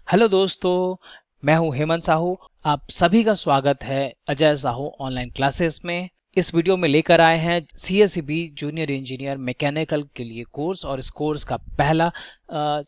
Hello दोस्तों, मैं हूं हेमंत साहू। आप सभी का स्वागत है अजय साहू ऑनलाइन क्लासेस में। इस वीडियो में लेकर आए हैं सीएसईबी जूनियर इंजीनियर मैकेनिकल के लिए कोर्स और इस कोर्स का पहला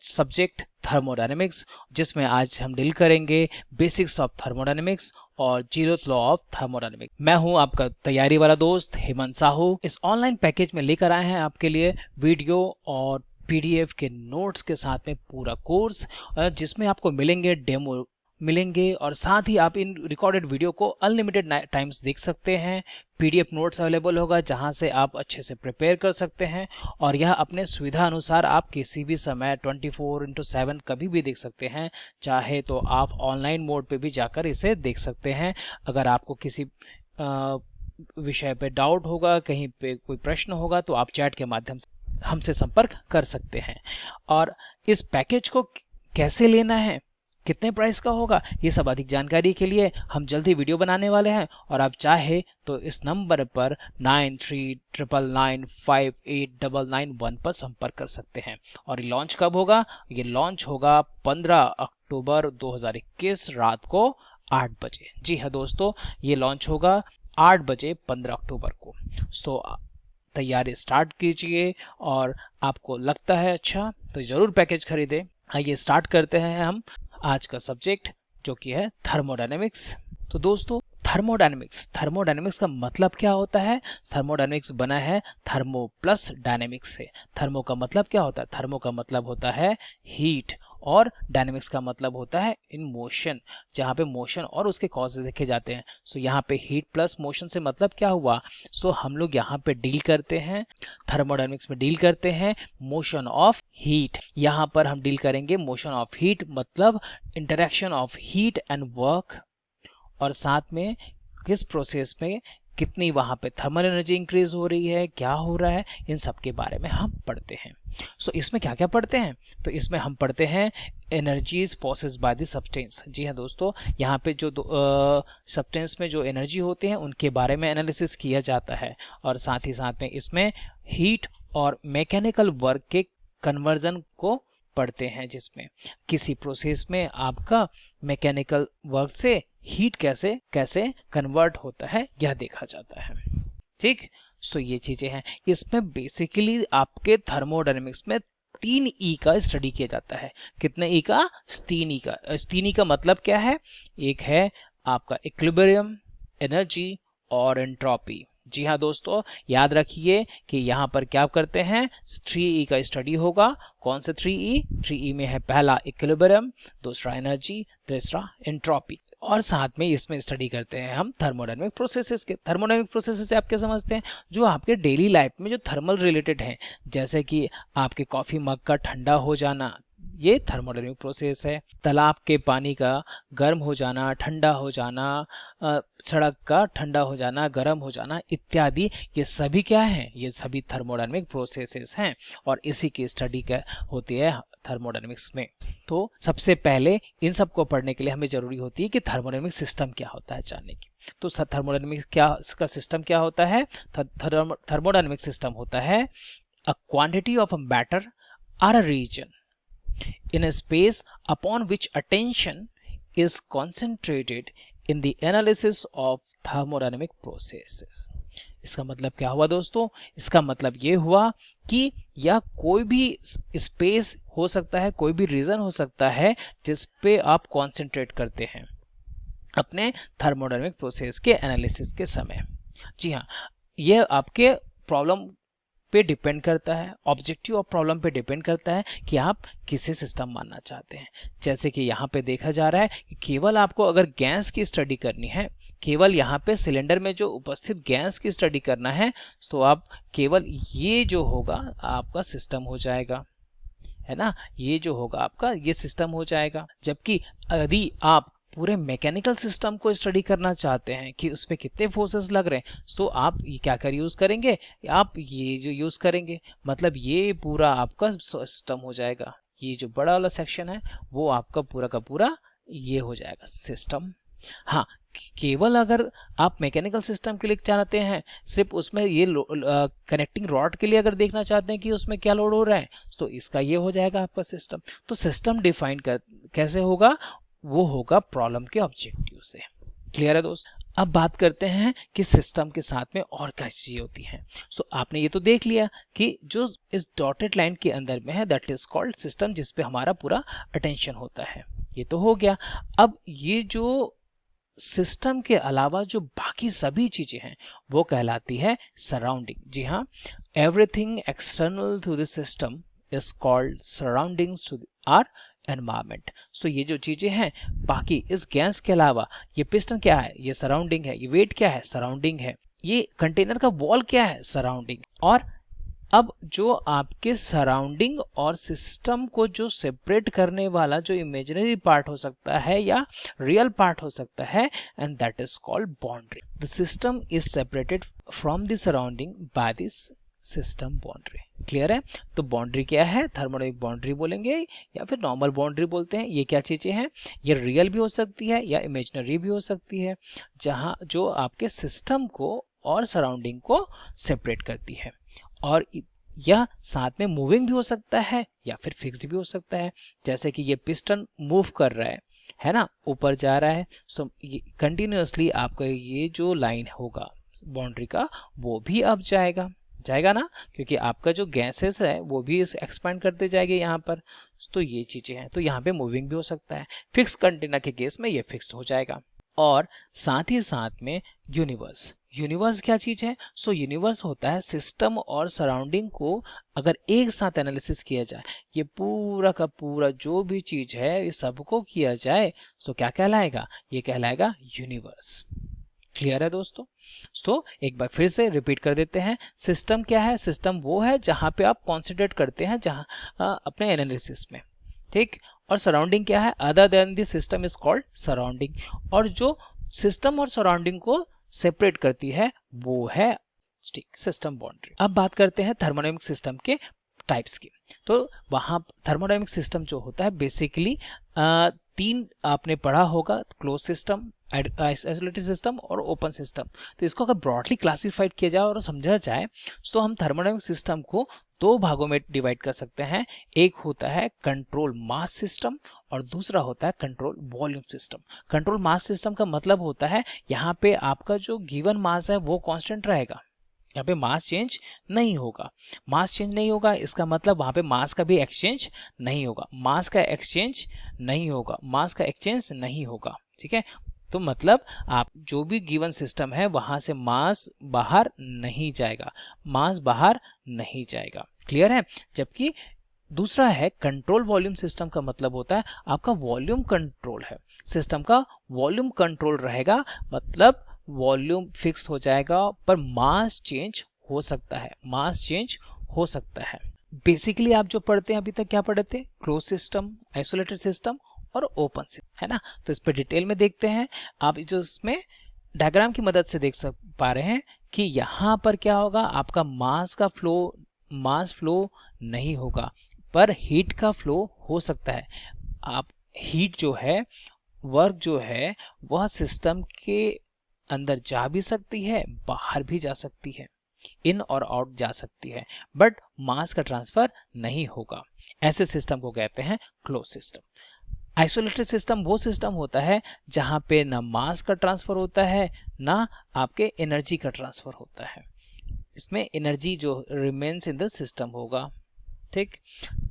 सब्जेक्ट थर्मोडायनेमिक्स, जिसमें आज हम डील करेंगे बेसिक्स ऑफ थर्मोडायनेमिक्स और जीरोथ लॉ ऑफ थर्मोडायनेमिक्स। मैं हूं आपका तैयारी वाला दोस्त हेमंत साहू। इस ऑनलाइन पैकेज में लेकर आए हैं आपके लिए वीडियो और पीडीएफ के नोट्स के साथ में पूरा कोर्स, जिसमें आपको मिलेंगे डेमो मिलेंगे और साथ ही आप इन रिकॉर्डेड वीडियो को अनलिमिटेड टाइम्स देख सकते हैं। पीडीएफ नोट्स अवेलेबल होगा जहां से आप अच्छे से प्रिपेयर कर सकते हैं और यह अपने सुविधा अनुसार आप किसी भी समय 24/7 कभी भी देख सकते हैं। चाहे तो आप ऑनलाइन मोड पे भी जाकर इसे देख सकते हैं। अगर आपको किसी विषय पे डाउट होगा, कहीं पे कोई प्रश्न होगा, तो आप चैट के माध्यम से हमसे संपर्क कर सकते हैं। और इस पैकेज को कैसे लेना है, कितने प्राइस का होगा, ये सब अधिक जानकारी के लिए हम जल्दी वीडियो बनाने वाले हैं और आप चाहे तो इस नंबर पर 9399958991 पर संपर्क कर सकते हैं। और ये लॉन्च कब होगा? ये लॉन्च होगा 15 अक्टूबर 2021 रात को 8 बजे। जी हाँ दोस्तों, ये लॉन्च होगा 8 बजे 15 अक्टूबर को। तो तैयारी स्टार्ट कीजिए और आपको लगता है अच्छा तो जरूर पैकेज खरीदें। आइए स्टार्ट करते हैं हम आज का सब्जेक्ट, जो कि है थर्मोडायनेमिक्स। तो दोस्तों, थर्मोडायनेमिक्स का मतलब क्या होता है? थर्मोडायनेमिक्स बना है थर्मो प्लस डायनेमिक्स से। थर्मो का मतलब क्या होता है? थर्मो का मतलब होता है हीट और डायनेमिक्स का मतलब होता है इन मोशन, जहाँ पे मोशन और उसके कॉजेज देखे जाते हैं। सो यहाँ पे हीट प्लस मोशन से मतलब क्या हुआ? सो हम लोग यहाँ पे डील करते हैं, थर्मोडायनेमिक्स में डील करते हैं मोशन ऑफ हीट। यहाँ पर हम डील करेंगे मोशन ऑफ हीट, मतलब interaction of heat and work, और साथ में किस प्रोसेस में कितनी वहां पे थर्मल एनर्जी इंक्रीज हो रही है, क्या हो रहा है, इन सब के बारे में हम पढ़ते हैं। सो इसमें क्या क्या पढ़ते हैं? तो इसमें हम पढ़ते हैं energies process by the substance. जी हाँ दोस्तों, यहाँ पे जो सब्सटेंस में जो एनर्जी होते हैं उनके बारे में एनालिसिस किया जाता है और साथ ही साथ में इसमें हीट और मैकेनिकल वर्क के कन्वर्जन को पढ़ते हैं, जिसमें किसी प्रोसेस में आपका मैकेनिकल वर्क से हीट कैसे कैसे कन्वर्ट होता है यह देखा जाता है। ठीक, तो ये चीजें हैं। इसमें बेसिकली आपके थर्मोडायनेमिक्स में 3 ई का स्टडी किया जाता है। कितने ई का? 3 ई का। 3 ई का मतलब क्या है? एक है आपका इक्विलिब्रियम, एनर्जी और एंट्रोपी। जी हाँ दोस्तों, याद रखिए कि यहाँ पर क्या करते हैं, 3 ई का स्टडी होगा। कौन से 3 ई? 3 ई में है पहला इक्विलिब्रियम, दूसरा एनर्जी, तीसरा एंट्रोपी। और साथ में इसमें स्टडी करते हैं हम थर्मोडायनेमिक प्रोसेसेस के। थर्मोडायनेमिक प्रोसेसेस से आप क्या समझते हैं? जो आपके डेली लाइफ में जो थर्मल रिलेटेड हैं, जैसे कि आपके कॉफी मग का ठंडा हो जाना, ये थर्मोडायनेमिक प्रोसेस है। तालाब के पानी का गर्म हो जाना, ठंडा हो जाना, सड़क का ठंडा हो जाना, गर्म हो जाना इत्यादि, ये सभी क्या है? ये सभी थर्मोडायनेमिक प्रोसेसेस हैं और इसी की स्टडी का होती है थर्मोडायनेमिक्स में। तो सबसे पहले इन सब को पढ़ने के लिए हमें जरूरी होती है कि थर्मोडायनेमिक सिस्टम क्या होता है जानने की। तो थर्मोडायनेमिक्स क्या का सिस्टम क्या होता है? थर्मोडायनेमिक सिस्टम होता है a quantity of a matter or a region in a space upon which attention is concentrated in the analysis of thermodynamic processes। इसका मतलब क्या हुआ दोस्तों? इसका मतलब ये हुआ कि यह कोई भी स्पेस हो सकता है, कोई भी रीजन हो सकता है जिस पे आप कंसंट्रेट करते हैं अपने थर्मोडायनेमिक प्रोसेस के एनालिसिस के समय। जी हाँ, यह आपके प्रॉब्लम पे डिपेंड करता है, ऑब्जेक्टिव ऑफ प्रॉब्लम पे डिपेंड करता है कि आप किसे सिस्टम मानना चाहते हैं। जैसे कि यहाँ पे देखा जा रहा है कि केवल आपको अगर गैस की स्टडी करनी है, केवल यहाँ पे सिलेंडर में जो उपस्थित गैस की स्टडी करना है, तो आप केवल ये जो होगा आपका सिस्टम हो जाएगा, है ना? ये जो होगा आपका ये सिस्टम हो जाएगा। जबकि यदि आप पूरे मैकेनिकल सिस्टम को स्टडी करना चाहते हैं कि उसपे कितने फोर्सेस लग रहे हैं, तो आप ये क्या कर यूज करेंगे? आप ये जो यूज करेंगे, मतलब ये पूरा आपका सिस्टम हो जाएगा। ये जो बड़ा वाला सेक्शन है वो आपका पूरा का पूरा ये हो जाएगा सिस्टम। हाँ, केवल अगर आप मैकेनिकल सिस्टम के लिए चाहते हैं, सिर्फ उसमें ये कनेक्टिंग रॉड के लिए अगर देखना चाहते हैं कि उसमें क्या लोड हो रहा है, तो इसका ये हो जाएगा आपका सिस्टम। तो सिस्टम डिफाइन कैसे होगा, वो होगा प्रॉब्लम के ऑब्जेक्टिव से। क्लियर है दोस्त? अब बात करते हैं कि सिस्टम के साथ में और क्या चीजें होती हैं। सो आपने ये तो देख लिया कि जो इस डॉटेड लाइन के अंदर में है दैट इज कॉल्ड सिस्टम, जिसपे हमारा पूरा अटेंशन होता है। ये तो हो गया। अब ये जो सिस्टम के अलावा जो बाकी सभी चीजें हैं वो कहलाती है सराउंडिंग। जी हाँ, everything external to the system is called surroundings to or environment. So ये जो चीजें हैं बाकी इस गैस के अलावा, ये पिस्टन क्या है, ये सराउंडिंग है, ये वेट क्या है, सराउंडिंग है, ये कंटेनर का वॉल क्या है, सराउंडिंग। और अब जो आपके सराउंडिंग और सिस्टम को जो सेपरेट करने वाला जो इमेजिनरी पार्ट हो सकता है या रियल पार्ट हो सकता है, and that is called boundary. The system is separated from the surrounding by this system boundary. Clear है? तो बाउंड्री क्या है, थर्मोडायनामिक बाउंड्री बोलेंगे या फिर नॉर्मल बाउंड्री बोलते हैं। ये क्या चीजें हैं, ये रियल भी हो सकती है या इमेजिनरी भी हो सकती है, जहां जो आपके सिस्टम को और सराउंडिंग को सेपरेट करती है। और यह साथ में मूविंग भी हो सकता है या फिर फिक्स्ड भी हो सकता है। जैसे कि ये पिस्टन मूव कर रहा है ना, ऊपर जा रहा है, सो कंटिन्यूअसली आपका ये जो लाइन होगा बाउंड्री का वो भी अब जाएगा ना, क्योंकि आपका जो गैसेस है वो भी एक्सपेंड करते जाएंगे यहाँ पर। तो ये चीजें हैं, तो यहाँ पे मूविंग भी हो सकता है। फिक्स कंटेनर के केस में ये फिक्स्ड हो जाएगा। और साथ ही साथ में यूनिवर्स क्या चीज है, सो यूनिवर्स होता है सिस्टम और सराउंडिंग को अगर एक साथ एनालिसिस किया जाए, ये पूरा का पूरा जो भी चीज है ये सबको किया जाए, सो क्या कहलाएगा, ये कहलाएगा यूनिवर्स। क्लियर है दोस्तों? तो एक बार फिर से रिपीट कर देते हैं, सिस्टम क्या है, सिस्टम वो है जहां पे आप कॉन्सेंट्रेट करते हैं जहां अपने एनालिसिस में, ठीक। और सराउंडिंग क्या है, other than the system is called surrounding. और जो सिस्टम और सराउंडिंग को सेपरेट करती है वो है सिस्टम बाउंड्री। अब बात करते हैं थर्मोडायनामिक सिस्टम के टाइप्स की। तो वहां थर्मोडायनामिक सिस्टम जो होता है बेसिकली तीन आपने पढ़ा होगा, क्लोज सिस्टम, आइसोलेटेड सिस्टम और ओपन सिस्टम। तो इसको अगर ब्रॉडली क्लासिफाइड किया जाए और समझा जाए तो हम थर्मोडायनामिक सिस्टम को दो भागों में डिवाइड कर सकते हैं। एक होता है कंट्रोल मास सिस्टम और दूसरा होता है control volume system. Control mass system का मतलब होता है यहाँ पे आपका जो गिवन मास है वो कांस्टेंट रहेगा, यहाँ पे मास चेंज नहीं होगा। मास चेंज नहीं होगा इसका मतलब वहां पे मास का भी एक्सचेंज नहीं होगा, मास का एक्सचेंज नहीं होगा, मास का एक्सचेंज नहीं होगा, ठीक है। तो मतलब आप जो भी गिवन सिस्टम है वहां से मास बाहर नहीं जाएगा, मास बाहर नहीं जाएगा। क्लियर है? जबकि दूसरा है कंट्रोल वॉल्यूम सिस्टम का मतलब होता है आपका वॉल्यूम कंट्रोल है, सिस्टम का वॉल्यूम कंट्रोल रहेगा, मतलब वॉल्यूम फिक्स हो जाएगा पर मास चेंज हो सकता है, मास चेंज हो सकता है। बेसिकली आप जो पढ़ते हैं अभी तक क्या पढ़े थे, क्लोज सिस्टम, आइसोलेटेड सिस्टम और ओपन सिस्टम, है ना। तो इस पर डिटेल में देखते हैं। आप जो इसमें डायग्राम की मदद से देख पा रहे हैं कि यहाँ पर क्या होगा, आपका मास फ्लो नहीं होगा पर हीट का फ्लो हो सकता है। आप हीट जो है, वर्क जो है वह सिस्टम के अंदर जा भी सकती है, बाहर भी जा सकती है, इन और आउट जा सकती है, बट मास का ट्रांसफर नहीं होगा। ऐसे सिस्टम को कहते हैं क्लोज सिस्टम। आइसोलेटेड सिस्टम वो सिस्टम होता है जहां पे ना मास का ट्रांसफर होता है ना आपके एनर्जी का ट्रांसफर होता है, इसमें एनर्जी जो रिमेन्स इन द सिस्टम होगा, ठीक।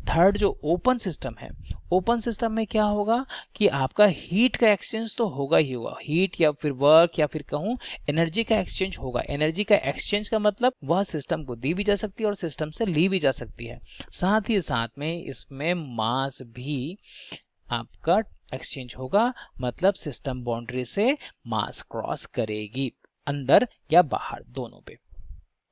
थर्ड जो ओपन सिस्टम है, ओपन सिस्टम में क्या होगा कि आपका हीट का एक्सचेंज तो होगा ही होगा, हीट या फिर वर्क या फिर कहूं एनर्जी का एक्सचेंज होगा। एनर्जी का एक्सचेंज का मतलब वह सिस्टम को दी भी जा सकती है और सिस्टम से ली भी जा सकती है। साथ ही साथ में इसमें मास भी आपका एक्सचेंज होगा, मतलब सिस्टम बाउंड्री से मास क्रॉस करेगी अंदर या बाहर दोनों पे।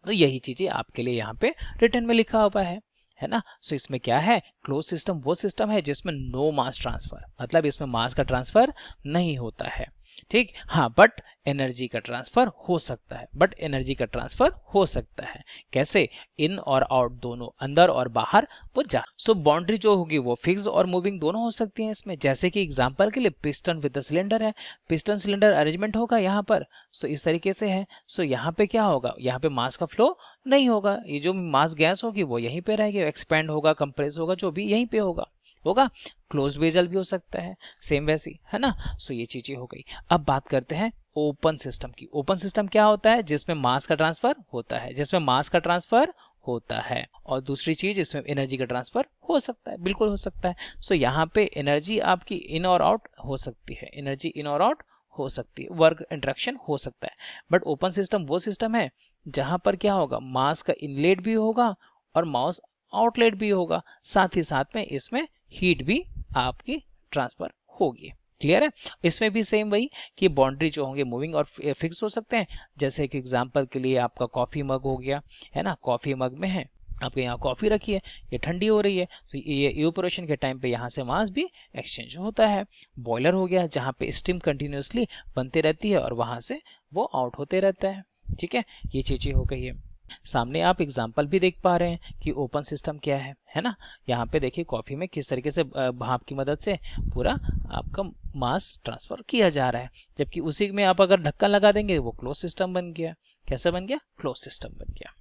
तो यही चीजें आपके लिए यहाँ पे रिटर्न में लिखा हुआ है ना। सो इसमें क्या है, क्लोज सिस्टम वो सिस्टम है जिसमें नो मास ट्रांसफर, मतलब इसमें मास का ट्रांसफर नहीं होता है। ठीक। हाँ, बट एनर्जी का ट्रांसफर हो सकता है, बट एनर्जी का ट्रांसफर हो सकता है कैसे, इन और आउट दोनों, अंदर और बाहर वो जा। सो बाउंड्री जो होगी वो फिक्स और मूविंग दोनों हो सकती है इसमें। जैसे कि एग्जांपल के लिए पिस्टन विद द सिलेंडर है, पिस्टन सिलेंडर अरेंजमेंट होगा यहाँ पर, सो इस तरीके से है। सो यहाँ पे क्या होगा, यहाँ पे मास का फ्लो नहीं होगा, ये जो मास गैस होगी वो यहीं पे रहेगी, एक्सपेंड होगा, कंप्रेस होगा, जो भी यहीं पे होगा। क्लोज वेजल भी हो सकता है, सेम वैसी, है ना। सो ये चीजें हो गई। अब बात करते हैं ओपन सिस्टम की। ओपन सिस्टम क्या होता है, जिसमें मास का ट्रांसफर होता है, जिसमें मास का ट्रांसफर होता है, और दूसरी चीज इसमें एनर्जी का ट्रांसफर हो सकता है, बिल्कुल हो सकता है। सो यहाँ पे एनर्जी आपकी इन और आउट हो सकती है, एनर्जी इन और आउट हो सकती है, वर्क इंटरेक्शन हो सकता है। बट ओपन सिस्टम वो सिस्टम है जहां पर क्या होगा, मास का इनलेट भी होगा और मास आउटलेट भी होगा, साथ ही साथ में इसमें हीट भी आपकी ट्रांसफर होगी। क्लियर है। इसमें भी सेम वही कि बाउंड्री जो होंगे मूविंग और फिक्स हो सकते हैं। जैसे एक एग्जांपल के लिए आपका कॉफी मग हो गया, है ना, कॉफी मग में है आपके यहाँ कॉफी रखी है, ये ठंडी हो रही है, तो ये इवेपोरेशन के टाइम पे यहाँ से मास भी एक्सचेंज होता है। बॉयलर हो गया जहाँ पे स्टीम कंटिन्यूसली बनते रहती है और वहां से वो आउट होते रहता है। ठीक है, ये चीजें हो गई है। सामने आप एग्जाम्पल भी देख पा रहे हैं कि ओपन सिस्टम क्या है ना। यहाँ पे देखिए कॉफी में किस तरीके से भाप की मदद से पूरा आपका मास ट्रांसफर किया जा रहा है, जबकि उसी में आप अगर ढक्कन लगा देंगे वो क्लोज सिस्टम बन गया। कैसा बन गया, क्लोज सिस्टम बन गया।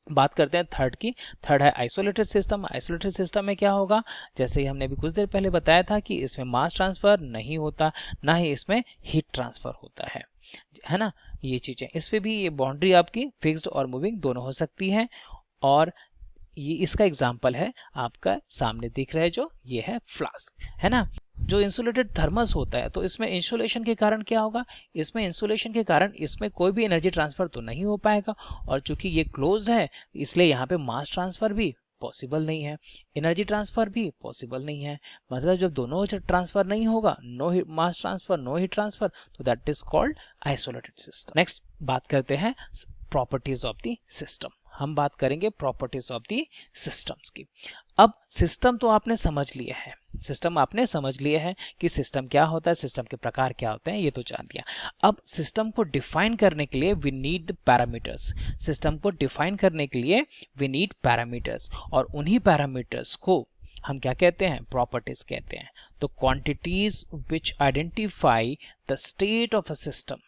बात करते हैं थर्ड की। थर्ड है आइसोलेटेड सिस्टम। आइसोलेटेड सिस्टम में क्या होगा, जैसे हमने अभी कुछ देर पहले बताया था कि इसमें मास ट्रांसफर नहीं होता, ना ही इसमें हीट ट्रांसफर होता है ना। ये चीजें इसमें भी ये बाउंड्री आपकी फिक्स्ड और मूविंग दोनों हो सकती है। और ये इसका एग्जाम्पल है आपका सामने दिख रहा है जो ये है फ्लास्क, है ना। जो इंसुलेटेड थर्मस होता है तो इसमें इंसुलेशन के कारण क्या होगा, इसमें इंसुलेशन के कारण इसमें कोई भी एनर्जी ट्रांसफर तो नहीं हो पाएगा, और चूंकि ये क्लोज है इसलिए यहाँ पे मास ट्रांसफर भी पॉसिबल नहीं है, एनर्जी ट्रांसफर भी पॉसिबल नहीं है। मतलब जब दोनों ट्रांसफर नहीं होगा, no mass transfer no heat transfer, तो that is called isolated system. Next बात करते हैं प्रॉपर्टीज ऑफ द सिस्टम। हम बात करेंगे प्रॉपर्टीज ऑफ द सिस्टम्स की। अब सिस्टम तो आपने समझ लिया है, सिस्टम आपने समझ लिया है कि सिस्टम क्या होता है, सिस्टम के प्रकार क्या होते हैं, ये तो जान लिया। अब सिस्टम को डिफाइन करने के लिए we need the parameters. System को डिफाइन करने के लिए वी नीड पैरामीटर्स, और उन्हीं पैरामीटर्स को हम क्या कहते हैं, प्रॉपर्टीज कहते हैं। तो quantities which identify the state of a system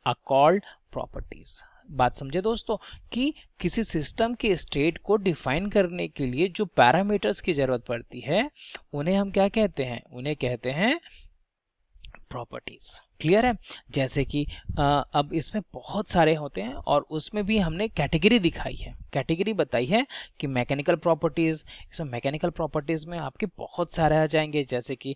are called properties. बात समझे दोस्तों कि किसी सिस्टम के स्टेट को डिफाइन करने के लिए जो पैरामीटर्स की जरूरत पड़ती है उन्हें हम क्या कहते हैं, उन्हें कहते हैं प्रॉपर्टीज। क्लियर है। जैसे कि अब इसमें बहुत सारे होते हैं और उसमें भी हमने कैटेगरी दिखाई है, कैटेगरी बताई है कि मैकेनिकल प्रॉपर्टीज। इसमें मैकेनिकल प्रॉपर्टीज में आपके बहुत सारे आ जाएंगे, जैसे कि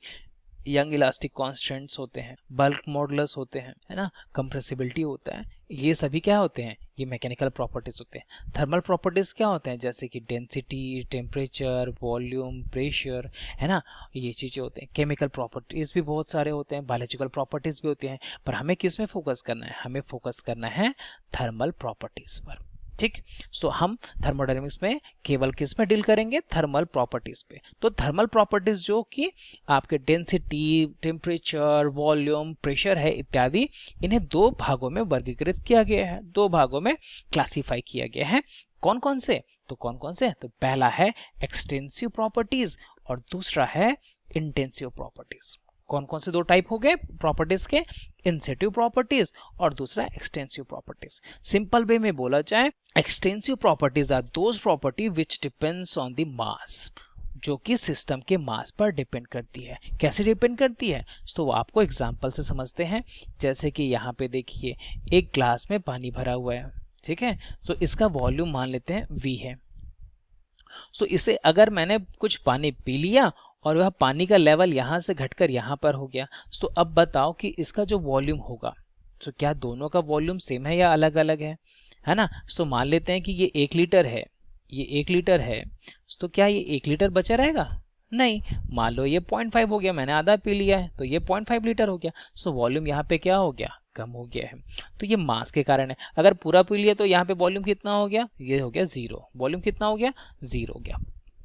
यंग इलास्टिक कांस्टेंट्स होते हैं, बल्क मॉडुलस होते हैं, है ना, कंप्रेसिबिलिटी होता है, ये सभी क्या होते हैं, ये मैकेनिकल प्रॉपर्टीज होते हैं। थर्मल प्रॉपर्टीज क्या होते हैं, जैसे कि डेंसिटी, टेम्परेचर, वॉल्यूम, प्रेशर, है ना, ये चीजें होते हैं। केमिकल प्रॉपर्टीज भी बहुत सारे होते हैं, बायोलॉजिकल प्रॉपर्टीज भी होते हैं, पर हमें किस में फोकस करना है, हमें फोकस करना है थर्मल प्रॉपर्टीज पर। ठीक, तो हम थर्मोडायनेमिक्स में केवल किस में डील करेंगे, थर्मल प्रॉपर्टीज पे। तो थर्मल प्रॉपर्टीज जो कि आपके डेंसिटी, टेम्परेचर, वॉल्यूम, प्रेशर है इत्यादि, इन्हें दो भागों में वर्गीकृत किया गया है, दो भागों में क्लासिफाई किया गया है। कौन कौन से, तो कौन कौन से, तो पहला है एक्सटेंसिव प्रॉपर्टीज और दूसरा है इंटेंसिव प्रॉपर्टीज। कौन कौन से दो टाइप हो गए प्रॉपर्टीज के, इंसेटिव प्रॉपर्टीज और दूसरा एक्सटेंसिव प्रॉपर्टीज। सिंपल वे में बोला जाए, extensive properties are those property which depends on the mass, जो कि सिस्टम के मास पर डिपेंड करती है। कैसे डिपेंड करती है, तो आपको एग्जांपल से समझते हैं। जैसे कि यहाँ पे देखिए एक ग्लास में पानी भरा हुआ है, ठीक है, तो इसका वॉल्यूम मान लेते हैं V है। तो इसे अगर मैंने कुछ पानी पी लिया और वह पानी का लेवल यहाँ से घटकर यहाँ पर हो गया, तो अब बताओ कि इसका जो वॉल्यूम होगा, तो क्या दोनों का वॉल्यूम सेम है या अलग अलग है ना। तो मान लेते हैं कि ये 1 लीटर है, ये 1 लीटर है, तो क्या ये 1 लीटर बचा रहेगा, नहीं। मान लो ये 0.5 हो गया, मैंने आधा पी लिया है, तो ये 0.5 लीटर हो गया। सो वॉल्यूम यहाँ पे क्या हो गया, कम हो गया है। तो ये मास के कारण है। अगर पूरा पी लिया तो यहाँ पे वॉल्यूम कितना हो गया, ये हो गया 0। वॉल्यूम कितना हो गया, 0 हो गया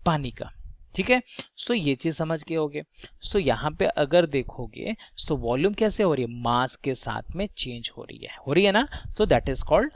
पानी का। ठीक है, सो ये चीज समझ के होगे। सो यहाँ पे अगर देखोगे तो वॉल्यूम कैसे हो रही है, मास के साथ में चेंज हो रही है ना, तो दैट इज कॉल्ड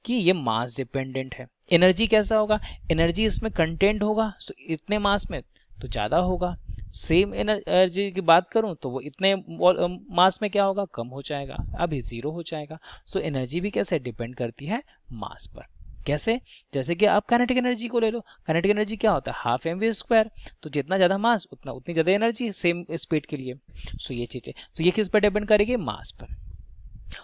कि ये मास डिपेंडेंट है। एनर्जी कैसा होगा, एनर्जी इसमें कंटेंट होगा, सो इतने मास में तो ज्यादा होगा। सेम एनर्जी की बात करूं तो वो इतने मास में क्या होगा, कम हो जाएगा, अभी जीरो हो जाएगा। सो एनर्जी भी कैसे डिपेंड करती है, मास पर। कैसे, जैसे कि आप काइनेटिक एनर्जी को ले लो, काइनेटिक एनर्जी क्या होता है, हाफ mv², तो जितना ज्यादा मास उतनी ज्यादा एनर्जी सेम स्पीड के लिए। सो ये चीजें, तो ये किस पर डिपेंड करेगी, मास पर।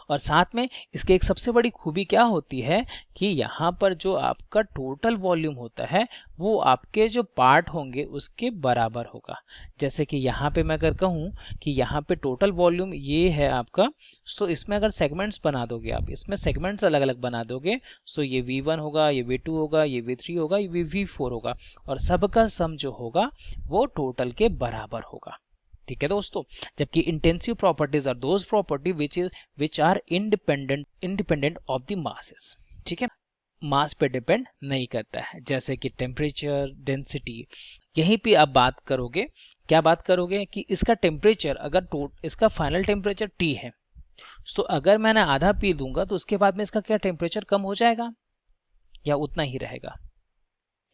और साथ में इसके एक सबसे बड़ी खूबी क्या होती है कि यहाँ पर जो आपका टोटल वॉल्यूम होता है वो आपके जो पार्ट होंगे उसके बराबर होगा। जैसे कि यहाँ पे मैं अगर कहूँ कि यहाँ पे टोटल वॉल्यूम ये है आपका, सो इसमें अगर सेगमेंट्स बना दोगे आप, इसमें सेगमेंट्स अलग अलग बना दोगे, सो ये V1 होगा, ये V2 होगा, ये V3 होगा, ये V4 होगा, और सबका सम जो होगा वो टोटल के बराबर होगा। ठीक है दोस्तों, जबकि intensive properties are those property which are independent of the masses. ठीक है, मास पे डिपेंड नहीं करता है, जैसे कि टेम्परेचर, डेंसिटी। यहीं पे आप बात करोगे, क्या बात करोगे कि इसका टेम्परेचर अगर इसका फाइनल टेम्परेचर T है, तो अगर मैंने आधा पी दूंगा तो उसके बाद में इसका क्या टेम्परेचर कम हो जाएगा या उतना ही रहेगा,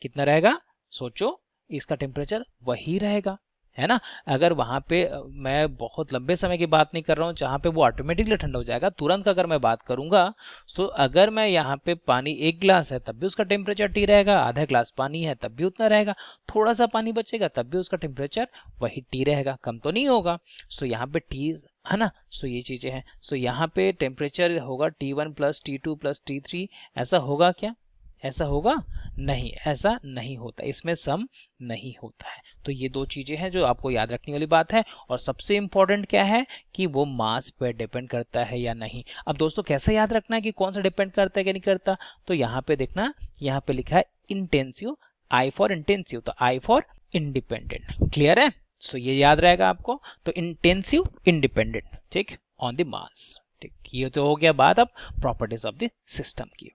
कितना रहेगा, सोचो, इसका टेम्परेचर वही रहेगा, है ना। अगर वहां पे मैं बहुत लंबे समय की बात नहीं कर रहा हूँ जहां पे वो ऑटोमेटिकली ठंडा हो जाएगा, तुरंत अगर मैं बात करूंगा तो अगर मैं यहाँ पे पानी 1 गिलास है तब भी उसका टेम्परेचर T रहेगा, आधा गिलास पानी है तब भी उतना रहेगा, थोड़ा सा पानी बचेगा तब भी उसका टेम्परेचर वही T रहेगा, कम तो नहीं होगा। सो यहाँ पे T है ना, सो ये चीजें हैं। सो यहाँ पे टेम्परेचर होगा T1 plus T2 plus T3, ऐसा होगा क्या, ऐसा होगा नहीं, ऐसा नहीं होता, इसमें सम नहीं होता है। तो ये दो चीजें हैं जो आपको याद रखने वाली बात है। और सबसे इंपॉर्टेंट क्या है कि वो मास पर डिपेंड करता है या नहीं। अब दोस्तों कैसे याद रखना है कि कौन सा डिपेंड करता है या नहीं करता, तो यहाँ पे देखना, यहाँ पे लिखा है इंटेंसिव, आई फॉर इंटेंसिव, तो आई फॉर इंडिपेंडेंट, क्लियर है। सो ये याद रहेगा आपको, तो इंटेंसिव इंडिपेंडेंट, ठीक, ऑन द मास। ठीक, ये तो हो गया बात अब प्रॉपर्टीज ऑफ द सिस्टम की।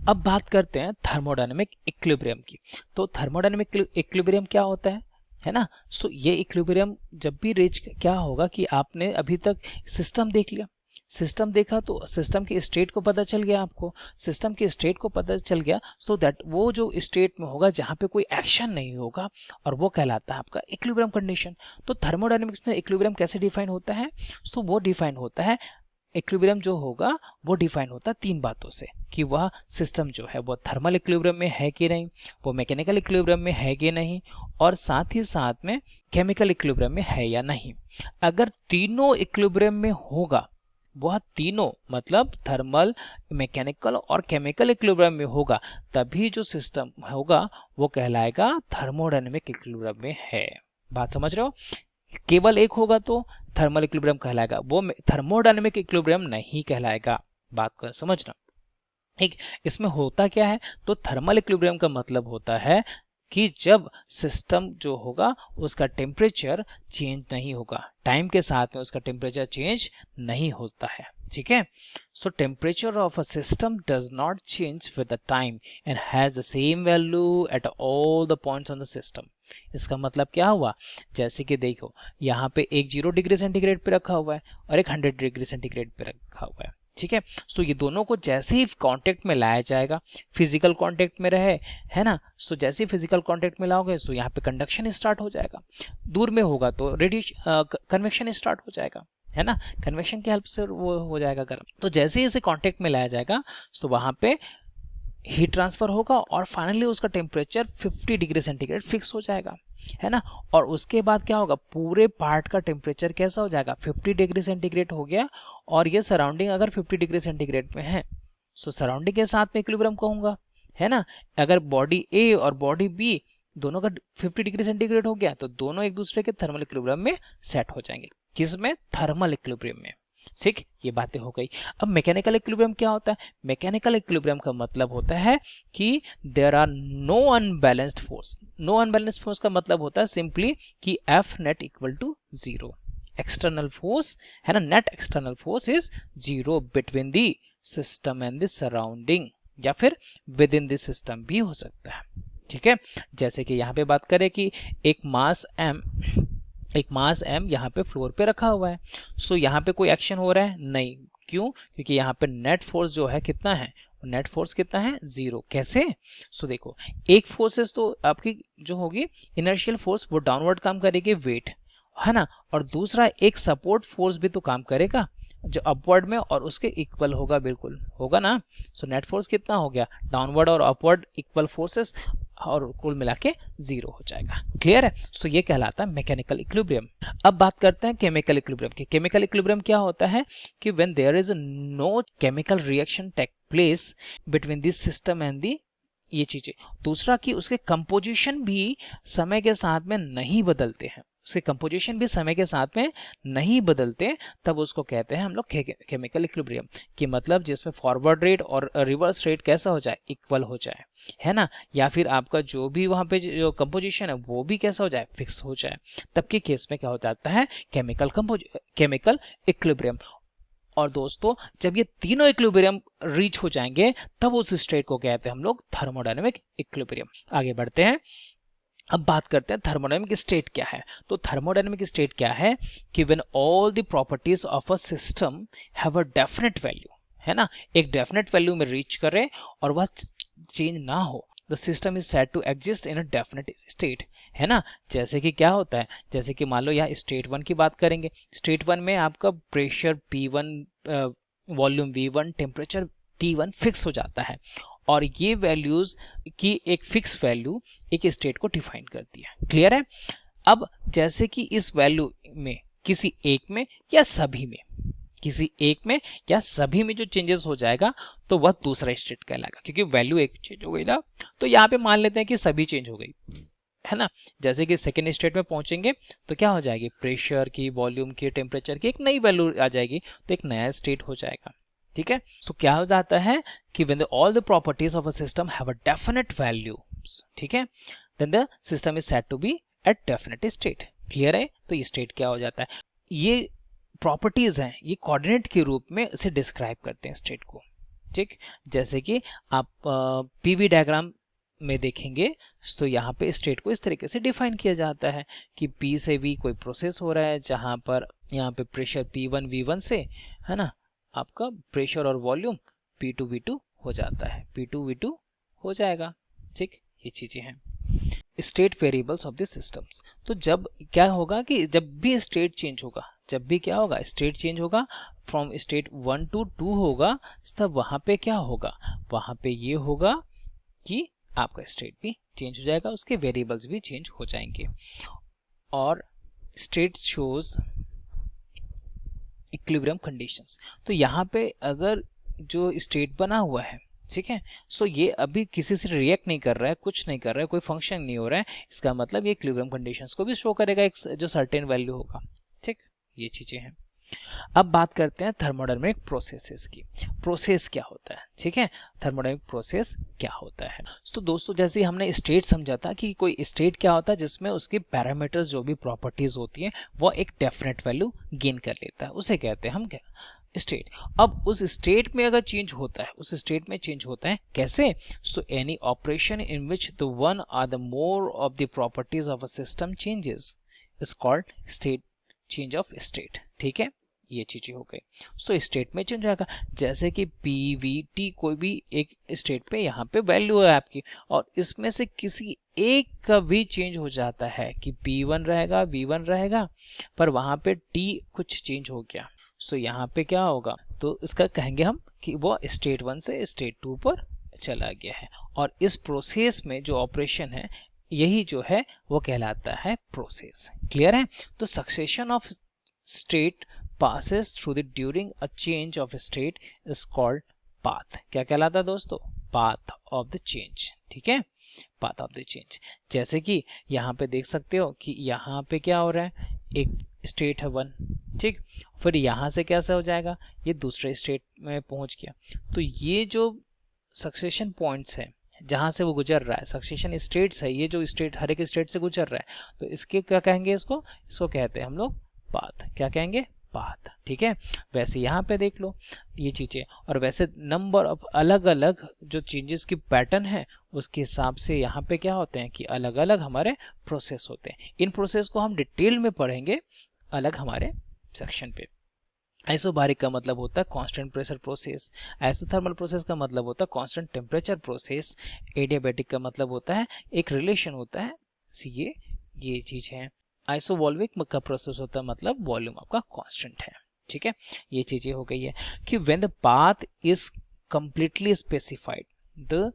अब बात करते हैं थर्मोडायनेमिक इक्विलिब्रियम की। तो थर्मोडायनेमिक इक्विलिब्रियम क्या होता है ना। सो ये इक्विलिब्रियम जब भी रीच, क्या होगा कि आपने अभी तक सिस्टम देख लिया, सिस्टम देखा तो सिस्टम के स्टेट को पता चल गया, आपको सिस्टम के स्टेट को पता चल गया, सो दैट वो जो स्टेट में होगा जहां पे कोई एक्शन नहीं होगा, और वो कहलाता है आपका इक्विलिब्रियम कंडीशन। तो थर्मोडायनेमिक्स में इक्विलिब्रियम कैसे डिफाइन होता है, सो वो डिफाइन होता है, इक्विलिब्रियम जो होगा वो डिफाइन होता है 3 बातों से, कि वह सिस्टम जो है वो थर्मल इक्विलिब्रियम में है कि नहीं, वो मैकेनिकल इक्विलिब्रियम में है कि नहीं, और साथ ही साथ में केमिकल इक्विलिब्रियम में है या नहीं। अगर तीनों इक्विलिब्रियम में होगा, वह तीनों मतलब थर्मल, मैकेनिकल और केमिकल इक्विलिब्रियम में होगा, तभी जो सिस्टम होगा वो कहलाएगा थर्मोडायनेमिक इक्विलिब्रियम में है। बात समझ रहे हो, केवल एक होगा तो थर्मल इक्विलिब्रियम कहलाएगा, वो थर्मोडायनेमिक इक्विलिब्रियम नहीं कहलाएगा। बात को समझना, ठीक। इसमें होता क्या है, तो थर्मल इक्विलिब्रियम का मतलब होता है कि जब सिस्टम जो होगा उसका टेम्परेचर चेंज नहीं होगा, टाइम के साथ में उसका टेम्परेचर चेंज नहीं होता है, ठीक है। सो temperature of a system does not change with the time and has the same value at all the points on the system. इसका मतलब क्या हुआ, जैसे कि देखो यहाँ पे एक 0 डिग्री सेंटीग्रेड पे रखा हुआ है और एक 100 डिग्री सेंटीग्रेड पे रखा हुआ है, ठीक है। तो ये दोनों को जैसे ही कांटेक्ट में लाया जाएगा, फिजिकल कांटेक्ट में रहे, है ना, सो जैसे ही फिजिकल कांटेक्ट में लाओगे तो यहाँ पे कंडक्शन स्टार्ट हो जाएगा, दूर में होगा तो रेडिएशन कन्वेक्शन स्टार्ट हो जाएगा, है ना, कन्वेक्शन की हेल्प से वो हो जाएगा गर्म। तो जैसे ही इसे कांटेक्ट में लाया जाएगा तो वहां पे हीट ट्रांसफर होगा और फाइनली उसका टेम्परेचर 50 डिग्री सेंटीग्रेड फिक्स हो जाएगा, है ना। और उसके बाद क्या होगा, पूरे पार्ट का टेम्परेचर कैसा हो जाएगा, 50 डिग्री सेंटीग्रेड हो गया, और ये सराउंडिंग अगर 50 डिग्री सेंटीग्रेड में है, सो सराउंडिंग के साथ में इक्विलिब्रियम कहूंगा, है ना। अगर बॉडी ए और बॉडी बी दोनों का 50 डिग्री सेंटीग्रेड हो गया तो दोनों एक दूसरे के थर्मल इक्विलिब्रियम में सेट हो जाएंगे, किसमें, थर्मल इक्विलिब्रियम में, ठीक। ये बातें हो गई। अब मैकेनिकल इक्विलिब्रियम क्या होता है, मैकेनिकल इक्विलिब्रियम का मतलब होता है कि there are no unbalanced force. No unbalanced force का मतलब होता है सिंपली कि F net equal to 0, external force, है ना, net external force is 0 between the system and the surrounding, या फिर विद इन द सिस्टम भी हो सकता है, ठीक है, जैसे कि यहाँ पे बात करें कि एक मास m यहाँ पे फ्लोर पे रखा हुआ है। सो यहाँ पे कोई एक्शन हो रहा है नहीं, क्यों? क्योंकि यहाँ पे नेट फोर्स जो है कितना है, नेट फोर्स कितना है, 0। कैसे? सो देखो, एक फोर्सेस तो आपकी जो होगी इनर्शियल फोर्स वो डाउनवर्ड काम करेगी, वेट है ना, और दूसरा एक सपोर्ट फोर्स भी तो काम करेगा जो अपवर्ड में, और उसके इक्वल होगा, बिल्कुल होगा ना। सो नेट फोर्स कितना हो गया, डाउनवर्ड और अपवर्ड इक्वल फोर्सेस, और कुल मिला के 0 हो जाएगा। क्लियर है? सो ये कहलाता है मैकेनिकल इक्विलिब्रियम। अब बात करते हैं केमिकल इक्विलिब्रियम की। केमिकल इक्विलिब्रियम क्या होता है कि when there is no chemical reaction take place between this system and the, ये चीजें। दूसरा कि उसके कंपोजिशन भी समय के साथ में नहीं बदलते हैं, उसके कंपोजिशन भी समय के साथ में नहीं बदलते, तब उसको कहते हैं हम लोग केमिकल इक्विलिब्रियम। कि मतलब जिसमें फॉरवर्ड रेट और रिवर्स रेट कैसा हो जाए, इक्वल हो जाए, है ना, या फिर आपका जो भी वहां पे जो कंपोजिशन है वो भी कैसा हो जाए, फिक्स हो जाए, तब के केस में क्या हो जाता है, केमिकल इक्विलिब्रियम। और दोस्तों जब ये तीनों इक्विलिब्रियम रीच हो जाएंगे तब उस स्टेट को कहते हैं हम लोग थर्मोडायनेमिक इक्विलिब्रियम। आगे बढ़ते हैं, अब बात करते हैं थर्मोडायनेमिक स्टेट क्या है। तो थर्मोडायनेमिक स्टेट क्या है कि when all the properties of a system have a definite value, है ना, एक डेफिनेट वैल्यू में रीच करे और वह चेंज ना हो, the system is said to exist in a definite state, है ना। जैसे कि क्या होता है, जैसे कि मान लो यहाँ स्टेट 1 की बात करेंगे, स्टेट 1 में आपका pressure P1, volume V1, temperature T1 fix हो जाता है, और ये वैल्यूज की एक फिक्स वैल्यू एक स्टेट को डिफाइन करती है। क्लियर है? अब जैसे कि इस वैल्यू में किसी एक में या सभी में, किसी एक में या सभी में जो चेंजेस हो जाएगा तो वह दूसरा स्टेट कहलाएगा, क्योंकि वैल्यू एक चेंज हो गई ना। तो यहाँ पे मान लेते हैं कि सभी चेंज हो गई, है ना। जैसे कि सेकेंड स्टेट में पहुंचेंगे तो क्या हो जाएगी, प्रेशर की, वॉल्यूम की, टेम्परेचर की एक नई वैल्यू आ जाएगी, तो एक नया स्टेट हो जाएगा। ठीक है, तो क्या हो जाता है कि when all the properties of a system have a definite values, ठीक है, then the system is said to be at definite state। Clear है? तो ये स्टेट क्या हो जाता है, ये प्रॉपर्टीज हैं, ये कोऑर्डिनेट के रूप में इसे डिस्क्राइब करते हैं स्टेट को। ठीक, जैसे कि आप पीवी डायग्राम में देखेंगे तो यहाँ पे स्टेट को इस तरीके से डिफाइन किया जाता है कि P से V कोई प्रोसेस हो रहा है, जहां पर यहाँ पे प्रेशर P1 V1 से, है ना, आपका प्रेशर और वॉल्यूम P2 V2 हो जाता है, P2 V2 हो जाएगा। ठीक, ये चीजें हैं state variables of the systems. तो जब क्या होगा कि जब भी स्टेट चेंज होगा, जब भी क्या होगा, स्टेट चेंज होगा फ्रॉम स्टेट 1 to 2 होगा, तब वहां पे क्या होगा, वहां पे ये होगा कि आपका स्टेट भी चेंज हो जाएगा, उसके वेरिएबल्स भी चेंज हो जाएंगे। और स्टेट शोज इक्विलिब्रियम कंडीशंस। तो यहाँ पे अगर जो स्टेट बना हुआ है, ठीक है, सो ये अभी किसी से रिएक्ट नहीं कर रहा है, कुछ नहीं कर रहा है, कोई फंक्शन नहीं हो रहा है, इसका मतलब ये इक्विलिब्रियम कंडीशंस को भी शो करेगा, एक जो सर्टेन वैल्यू होगा। ठीक, ये चीजें हैं। अब बात करते हैं थर्मोडायनेमिक प्रोसेसेस की। प्रोसेस क्या होता है, ठीक है, थर्मोडायनेमिक प्रोसेस क्या होता है। तो दोस्तों जैसे हमने स्टेट समझा था कि कोई स्टेट क्या होता है जिसमें उसके पैरामीटर्स जो भी प्रॉपर्टीज होती हैं वो एक डेफिनेट वैल्यू गेन कर लेता है, उसे कहते हैं हम क्या, स्टेट। अब उस स्टेट में अगर चेंज होता है, उस स्टेट में चेंज होता है कैसे, so any operation in which the one or the more of the properties of a system changes is called state change of state. ठीक है, ये चीजें हो गई। सो स्टेट में चेंज आएगा, जैसे कि PVT कोई भी एक स्टेट पे यहाँ पे वैल्यू है आपकी, और इसमें से किसी एक का भी चेंज हो जाता है कि P1 रहेगा, V1 रहेगा, पर वहां पे T कुछ चेंज हो गया, सो यहाँ पे क्या होगा, तो इसका कहेंगे हम कि वो स्टेट 1 से स्टेट 2 पर चला गया है। और इस प्रोसेस में जो ऑपरेशन है यही जो है वो कहलाता है प्रोसेस। क्लियर है? तो succession of state passes through the during a change of state is called path। क्या कहलाता है दोस्तों, path of the change। ठीक है, path of the change। जैसे कि यहाँ पे देख सकते हो कि यहाँ पे क्या हो रहा है, एक स्टेट है 1, ठीक, फिर यहाँ से कैसा हो जाएगा, ये दूसरे स्टेट में पहुंच गया। तो ये जो सक्सेशन पॉइंट्स है जहां से वो गुजर रहा है, सक्सेशन स्टेट्स है, ये जो स्टेट हर एक स्टेट से गुजर रहा है, तो इसके क्या कहेंगे, इसको कहते हैं हम लोग पाथ। क्या कहेंगे, बाद, ठीक है। वैसे यहाँ पे देख लो ये चीजें, और वैसे नंबर ऑफ अलग अलग जो चेंजेस की पैटर्न है उसके हिसाब से यहाँ पे क्या होते हैं कि अलग अलग हमारे प्रोसेस होते हैं। इन प्रोसेस को हम डिटेल में पढ़ेंगे अलग हमारे सेक्शन पे। आइसोबारिक का मतलब होता है constant pressure process, isothermal process का मतलब होता है कांस्टेंट टेम्परेचर प्रोसेस, एडियाबैटिक का मतलब होता है एक रिलेशन होता है, ये चीज है। आइसोवॉल्विक का प्रोसेस होता है मतलब वॉल्यूम आपका कांस्टेंट है, ठीक है। ये चीजें हो गई है कि when the path is completely specified the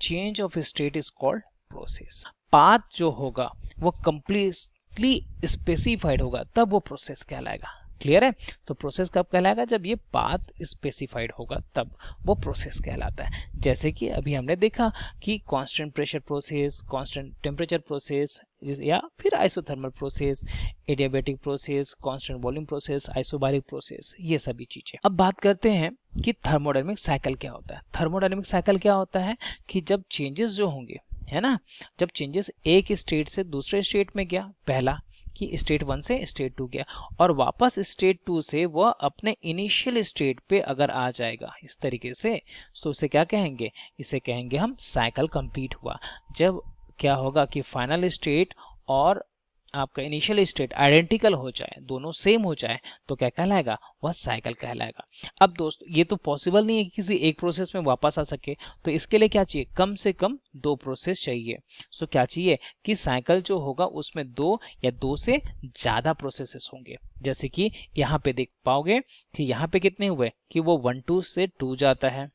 change of state is called process. Path जो होगा वो कंप्लीटली स्पेसिफाइड होगा तब वो प्रोसेस कहलाएगा। क्लियर है? तो प्रोसेस कब कहलाएगा? जब ये पाथ स्पेसिफाइड होगा तब वो प्रोसेस कहलाता है। जैसे कि अभी हमने देखा कि constant pressure process, constant temperature process, या फिर isothermal process, adiabatic process, constant volume process, isobaric process, ये सभी चीजें। अब बात करते हैं कि थर्मोडायनेमिक साइकिल क्या होता है। थर्मोडायनेमिक साइकिल क्या होता है कि जब चेंजेस जो होंगे, है ना, जब चेंजेस एक स्टेट से दूसरे स्टेट में गया, पहला कि स्टेट 1 से स्टेट 2 गया, और वापस स्टेट 2 से वह अपने इनिशियल स्टेट पे अगर आ जाएगा इस तरीके से, तो उसे क्या कहेंगे? इसे कहेंगे हम साइकिल कंप्लीट हुआ। जब क्या होगा कि फाइनल स्टेट और आपका इनिशियल स्टेट आइडेंटिकल हो जाए, दोनों सेम हो जाए, तो क्या कहलाएगा? वह साइकिल कहलाएगा। अब दोस्तों ये तो पॉसिबल नहीं है कि किसी एक प्रोसेस में वापस आ सके, तो इसके लिए क्या चाहिए? कम से कम 2 प्रोसेस चाहिए। सो क्या चाहिए कि साइकिल जो होगा उसमें 2 या 2 से ज्यादा प्रोसेसेस होंगे। जैसे कि यहाँ पे देख पाओगे कि यहाँ पे कितने हुए कि वो 1 2 से 2 जाता है,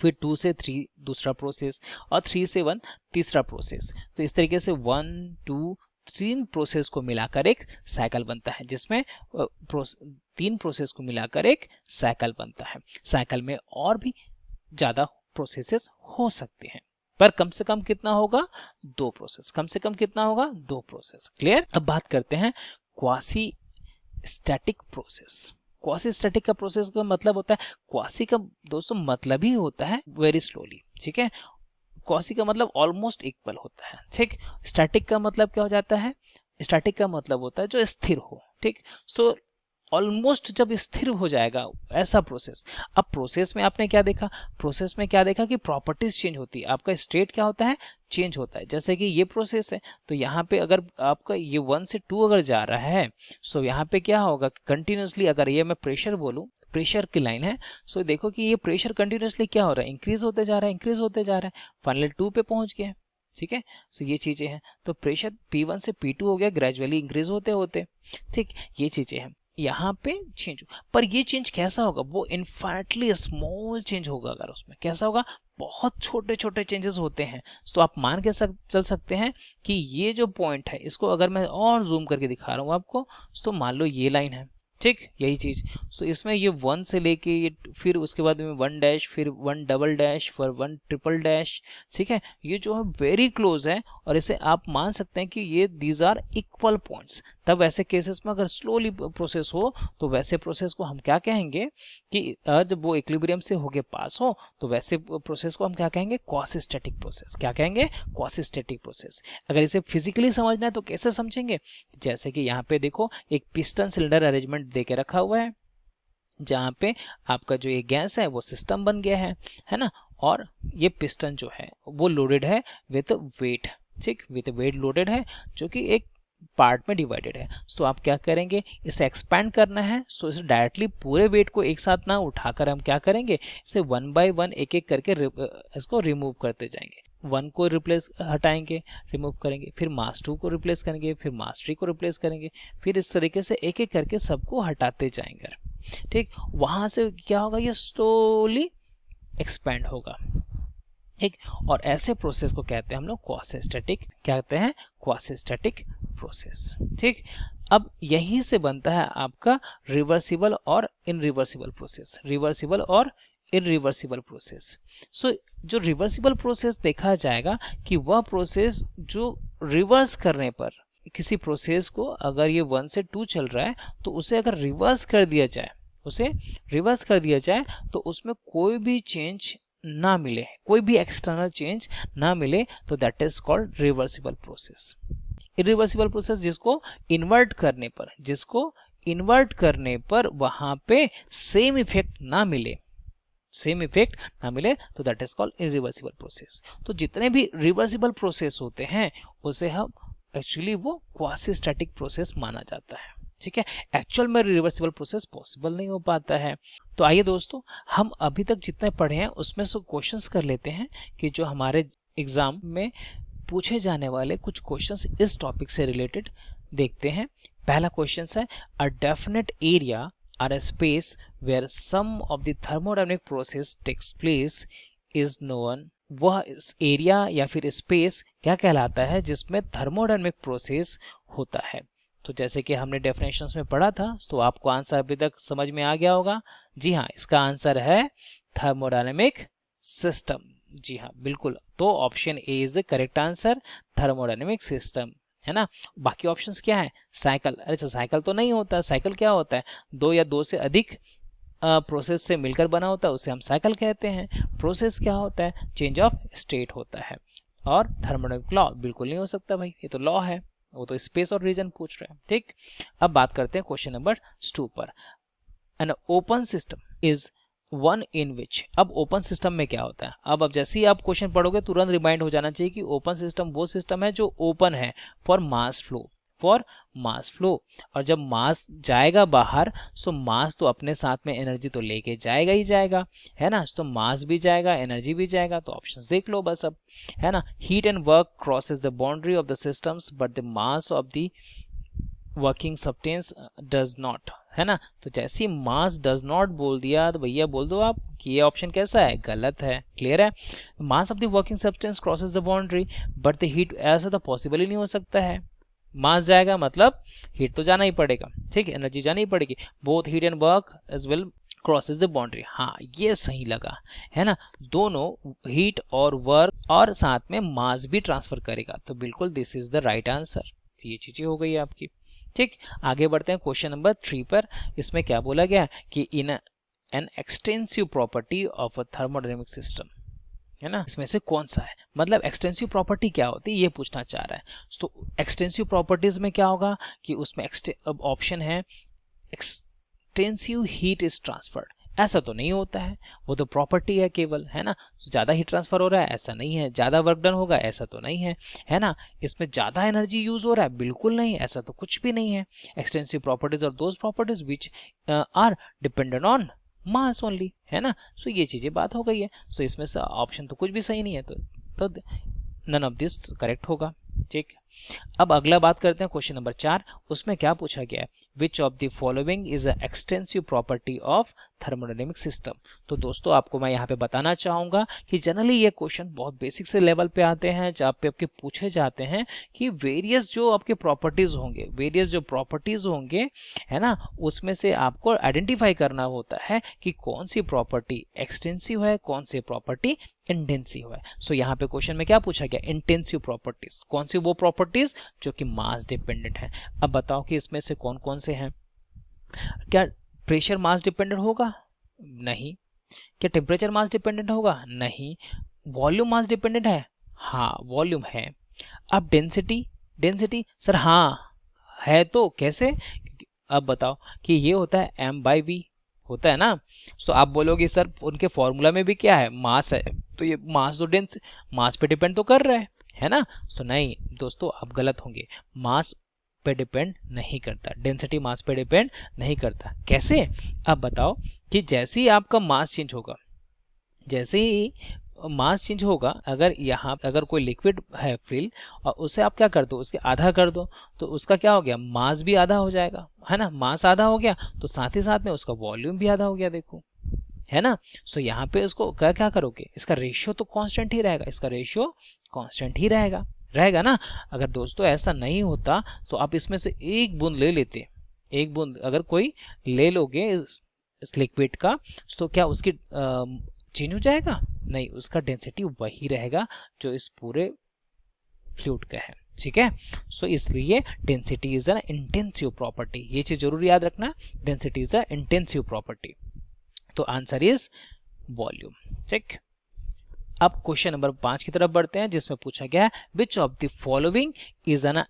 फिर 2 से 3 दूसरा प्रोसेस, और 3 से 1 तीसरा प्रोसेस। तो इस तरीके से 1 2 3 प्रोसेस को मिलाकर एक साइकिल बनता है, जिसमें 3 प्रोसेस को मिलाकर एक साइकिल बनता है। साइकिल में और भी ज्यादा प्रोसेसेस हो सकते हैं, पर कम से कम कितना होगा? 2 प्रोसेस। कम से कम कितना होगा? 2 प्रोसेस। क्लियर? अब बात करते हैं quasi static process. Quasi static का प्रोसेस का मतलब होता है, क्वासी का दोस्तों मतलब ही होता है वेरी स्लोली, ठीक है। क्वासी का मतलब ऑलमोस्ट इक्वल होता है, ठीक। स्टैटिक का मतलब क्या हो जाता है? स्टैटिक का मतलब होता है जो स्थिर हो, ठीक। सो ऑलमोस्ट जब स्थिर हो जाएगा ऐसा प्रोसेस। अब प्रोसेस में आपने क्या देखा? प्रोसेस में क्या देखा कि प्रॉपर्टीज चेंज होती है, आपका स्टेट क्या होता है? चेंज होता है। जैसे कि ये प्रोसेस है, तो यहाँ पे अगर आपका ये 1 से 2 अगर जा रहा है, सो यहाँ पे क्या होगा? कंटिन्यूसली, अगर ये मैं प्रेशर बोलूं, प्रेशर की लाइन है, सो देखो कि ये प्रेशर कंटिन्यूसली क्या हो रहा है? इंक्रीज होते जा रहा है, इंक्रीज होते जा रहा है, फाइनल 2 पे पहुंच गया, ठीक है। सो ये चीजें हैं। तो प्रेशर P1 से P2 हो गया, ग्रेजुअली इंक्रीज होते होते, ठीक। ये चीजें हैं। यहाँ पे चेंज, पर ये चेंज कैसा होगा? वो इनफाइनाइटली स्मॉल चेंज होगा। अगर उसमें कैसा होगा? बहुत छोटे छोटे चेंजेस होते हैं। तो आप मान के चल सकते हैं कि ये जो पॉइंट है, इसको अगर मैं और जूम करके दिखा रहा हूँ आपको, तो मान लो ये लाइन है, ठीक, यही चीज। सो इसमें ये 1 से लेके ये, फिर उसके बाद में 1 डैश, फिर 1 डबल डैश, फिर 1 ट्रिपल डैश, ठीक है। ये जो है वेरी क्लोज है, और इसे आप मान सकते हैं कि ये दीज आर इक्वल पॉइंट्स। तब ऐसे केसेस में अगर स्लोली प्रोसेस हो, तो वैसे प्रोसेस को हम क्या कहेंगे कि जब वो इक्विलिब्रियम से होके पास हो, तो वैसे प्रोसेस को हम क्या कहेंगे? Quasi static process. क्या कहेंगे? Quasi static process. अगर इसे फिजिकली समझना है तो कैसे समझेंगे? जैसे कि यहाँ पे देखो एक पिस्टन सिलेंडर अरेंजमेंट दे के रखा हुआ है, जहां पे आपका जो ये गैस है वो सिस्टम बन गया है ना, और ये पिस्टन जो है वो लोडेड है विथ वेट, ठीक, विथ वेट लोडेड है, जो कि एक पार्ट में डिवाइडेड है। तो आप क्या करेंगे? इसे एक्सपैंड करना है, सो इसे डायरेक्टली पूरे वेट को एक साथ ना उठाकर हम क्या करेंगे? इसे 1 बाय 1 एक एक करके इसको रिमूव करते जाएंगे। 1 को रिप्लेस हटाएंगे, रिमूव करेंगे, फिर मास 2 को रिप्लेस करेंगे, फिर मास 3 को रिप्लेस करेंगे, फिर इस तरीके से एक एक करके सबको हटाते जाएंगे, ठीक। वहां से क्या होगा? ये स्लोली एक्सपैंड होगा, ठीक। और ऐसे प्रोसेस को कहते हैं हम लोग क्वासी स्टैटिक, कहते हैं क्वासी स्टैटिक प्रोसेस, ठीक। अब यहीं से बनता है आपका रिवर्सिबल और इनरिवर्सिबल प्रोसेस, रिवर्सिबल और इनरिवर्सिबल प्रोसेस। सो जो रिवर्सिबल प्रोसेस देखा जाएगा कि वह प्रोसेस जो रिवर्स करने पर, किसी प्रोसेस को अगर ये 1 से 2 चल रहा है, तो उसे अगर रिवर्स कर दिया जाए, उसे रिवर्स कर दिया जाए, तो उसमें कोई भी चेंज ना मिले, कोई भी एक्सटर्नल चेंज ना मिले, तो that is called reversible process. Irreversible process जिसको इन्वर्ट करने पर, जिसको इन्वर्ट करने पर वहां पे सेम इफेक्ट ना मिले, तो that is called irreversible process. तो जितने भी रिवर्सिबल प्रोसेस होते हैं उसे हम एक्चुअली वो क्वासी स्टैटिक प्रोसेस माना जाता है। ठीक है, एक्चुअल में रिवर्सिबल प्रोसेस पॉसिबल नहीं हो पाता है। तो आइए दोस्तों, हम अभी तक जितने पढ़े हैं उसमें से क्वेश्चंस कर लेते हैं कि जो हमारे एग्जाम में पूछे जाने वाले कुछ क्वेश्चंस इस टॉपिक से रिलेटेड देखते हैं। पहला क्वेश्चन है, a definite area or a space where some of the thermodynamic process takes place is known, वह इस एरिया या फिर स्पेस क्या कहलाता है जिसमें थर्मोडायनेमिक प्रोसेस होता है। तो जैसे कि हमने डेफिनेशंस में पढ़ा था, तो आपको आंसर अभी तक समझ में आ गया होगा। जी हाँ, इसका आंसर है थर्मोडायनेमिक सिस्टम। जी हाँ, बिल्कुल। तो option A is the correct answer, thermodynamic system, है ना। बाकी ऑप्शंस क्या है, साइकिल, अच्छा साइकिल तो नहीं होता। साइकिल क्या होता है, दो या दो से अधिक प्रोसेस से मिलकर बना होता है, उसे हम साइकिल कहते हैं। प्रोसेस क्या होता है, चेंज ऑफ स्टेट होता है। और थर्मोडायनेमिक लॉ बिल्कुल नहीं हो सकता भाई, ये तो लॉ है, वो तो स्पेस और रीजन पूछ रहे हैं। ठीक, अब बात करते हैं क्वेश्चन नंबर 2 पर। An open system is one in which, अब ओपन सिस्टम में क्या होता है, अब जैसे ही आप क्वेश्चन पढ़ोगे तुरंत रिमाइंड हो जाना चाहिए कि ओपन सिस्टम वो सिस्टम है जो ओपन है फॉर मास फ्लो, और जब मास जाएगा बाहर, सो मास तो अपने साथ में एनर्जी तो लेके जाएगा ही जाएगा, है ना। तो मास भी जाएगा, एनर्जी भी जाएगा। तो ऑप्शंस देख लो बस अब, है ना। Heat and work crosses the boundary of the systems but the mass of the working substance does not, है ना। तो जैसे ही मास डज नॉट बोल दिया तो भैया बोल दो आप कि ये ऑप्शन कैसा है, गलत है। क्लियर है, mass of the working substance crosses the boundary but the heat, ऐसा तो पॉसिबल ही नहीं हो सकता है। मास जाएगा मतलब हीट तो जाना ही पड़ेगा, ठीक है, एनर्जी जानी ही पड़ेगी। Both heat and work as well crosses the boundary, हाँ ये सही लगा, है ना। दोनों हीट और वर्क और साथ में मास भी ट्रांसफर करेगा, तो बिल्कुल this is the right answer. ये चीजें हो गई आपकी। ठीक, आगे बढ़ते हैं क्वेश्चन नंबर 3 पर। इसमें क्या बोला गया कि in an extensive property of a thermodynamic system, है ना, इसमें से कौन सा है, मतलब एक्सटेंसिव प्रॉपर्टी क्या होती है ये पूछना चाह रहा है। तो एक्सटेंसिव प्रॉपर्टीज में क्या होगा कि उसमें ऑप्शन है एक्सटेंसिव हीट इज ट्रांसफर्ड, ऐसा तो नहीं होता है, वो तो प्रॉपर्टी है केवल, है ना। ज्यादा हीट ट्रांसफर हो रहा है, ऐसा नहीं है। ज्यादा वर्क डन होगा, ऐसा तो नहीं है, है ना। इसमें ज्यादा एनर्जी यूज हो रहा है, बिल्कुल नहीं, ऐसा तो कुछ भी नहीं है। एक्सटेंसिव प्रॉपर्टीज और those properties which are dependent on mass only, है ना। सो ये चीजें बात हो गई है। सो इसमें से ऑप्शन तो कुछ भी सही नहीं है, तो नन ऑफ दिस करेक्ट होगा। ठीक, अब अगला बात करते हैं क्वेश्चन नंबर 4। उसमें क्या पूछा गया है, which of the following is a extensive property of thermodynamic system. तो दोस्तों आपको मैं यहाँ पे बताना चाहूंगा कि जनरली ये क्वेश्चन बहुत बेसिक से लेवल पे आते हैं, जहाँ पे आपके पूछे जाते हैं कि वेरियस जो आपके प्रॉपर्टीज होंगे, है ना, उसमें से आपको आइडेंटिफाई करना होता है कि कौन सी प्रॉपर्टी एक्सटेंसिव है, कौन सी प्रॉपर्टी इंटेंसिव है। सो यहाँ पे क्वेश्चन में क्या पूछा गया, इंटेंसिव प्रॉपर्टीज, कौन सी वो प्रॉपर्टीज जो कि मास डिपेंडेंट है। अब बताओ कि इसमें से कौन कौन से हैं। क्या प्रेशर मास डिपेंडेंट होगा, नहीं। क्या टेम्परेचर मास डिपेंडेंट होगा, नहीं। वॉल्यूम मास डिपेंडेंट है, हाँ वॉल्यूम है। अब डेंसिटी सर हाँ है, तो कैसे, अब बताओ कि ये होता है m/v होता है ना। तो आप बोलोगे सर उनके फॉर्मूला में भी क्या है, मास है, तो ये मास तो मास पे डिपेंड तो कर रहा है ना। सो नहीं दोस्तों, आप गलत होंगे, मास पे डिपेंड नहीं करता, डेंसिटी मास पे डिपेंड नहीं करता। कैसे, अब बताओ कि जैसे ही आपका मास चेंज होगा, अगर यहाँ अगर कोई लिक्विड है फिल और उसे आप क्या कर दो, उसके आधा कर दो, तो उसका क्या हो गया, मास भी आधा हो जाएगा, है ना। मास आधा हो गया तो साथ ही साथ में उसका वॉल्यूम भी आधा हो गया, देखो, है ना। सो यहाँ पे इसको क्या करोगे, इसका रेशियो तो कांस्टेंट ही रहेगा, रहेगा ना। अगर दोस्तों ऐसा नहीं होता तो आप इसमें से एक बूंद ले लेते, एक बूंद अगर कोई ले लोगे इस लिक्विड का, तो क्या उसकी चेंज हो जाएगा, नहीं, उसका डेंसिटी वही रहेगा जो इस पूरे फ्लूइड का है। ठीक है, सो इसलिए density is an intensive property, ये चीज जरूर याद रखना, density is a intensive property. तो आंसर इज वॉल्यूम। ठीक, अब क्वेश्चन नंबर 5 की तरफ बढ़ते हैं, जिसमें पूछा गया है which of the following is an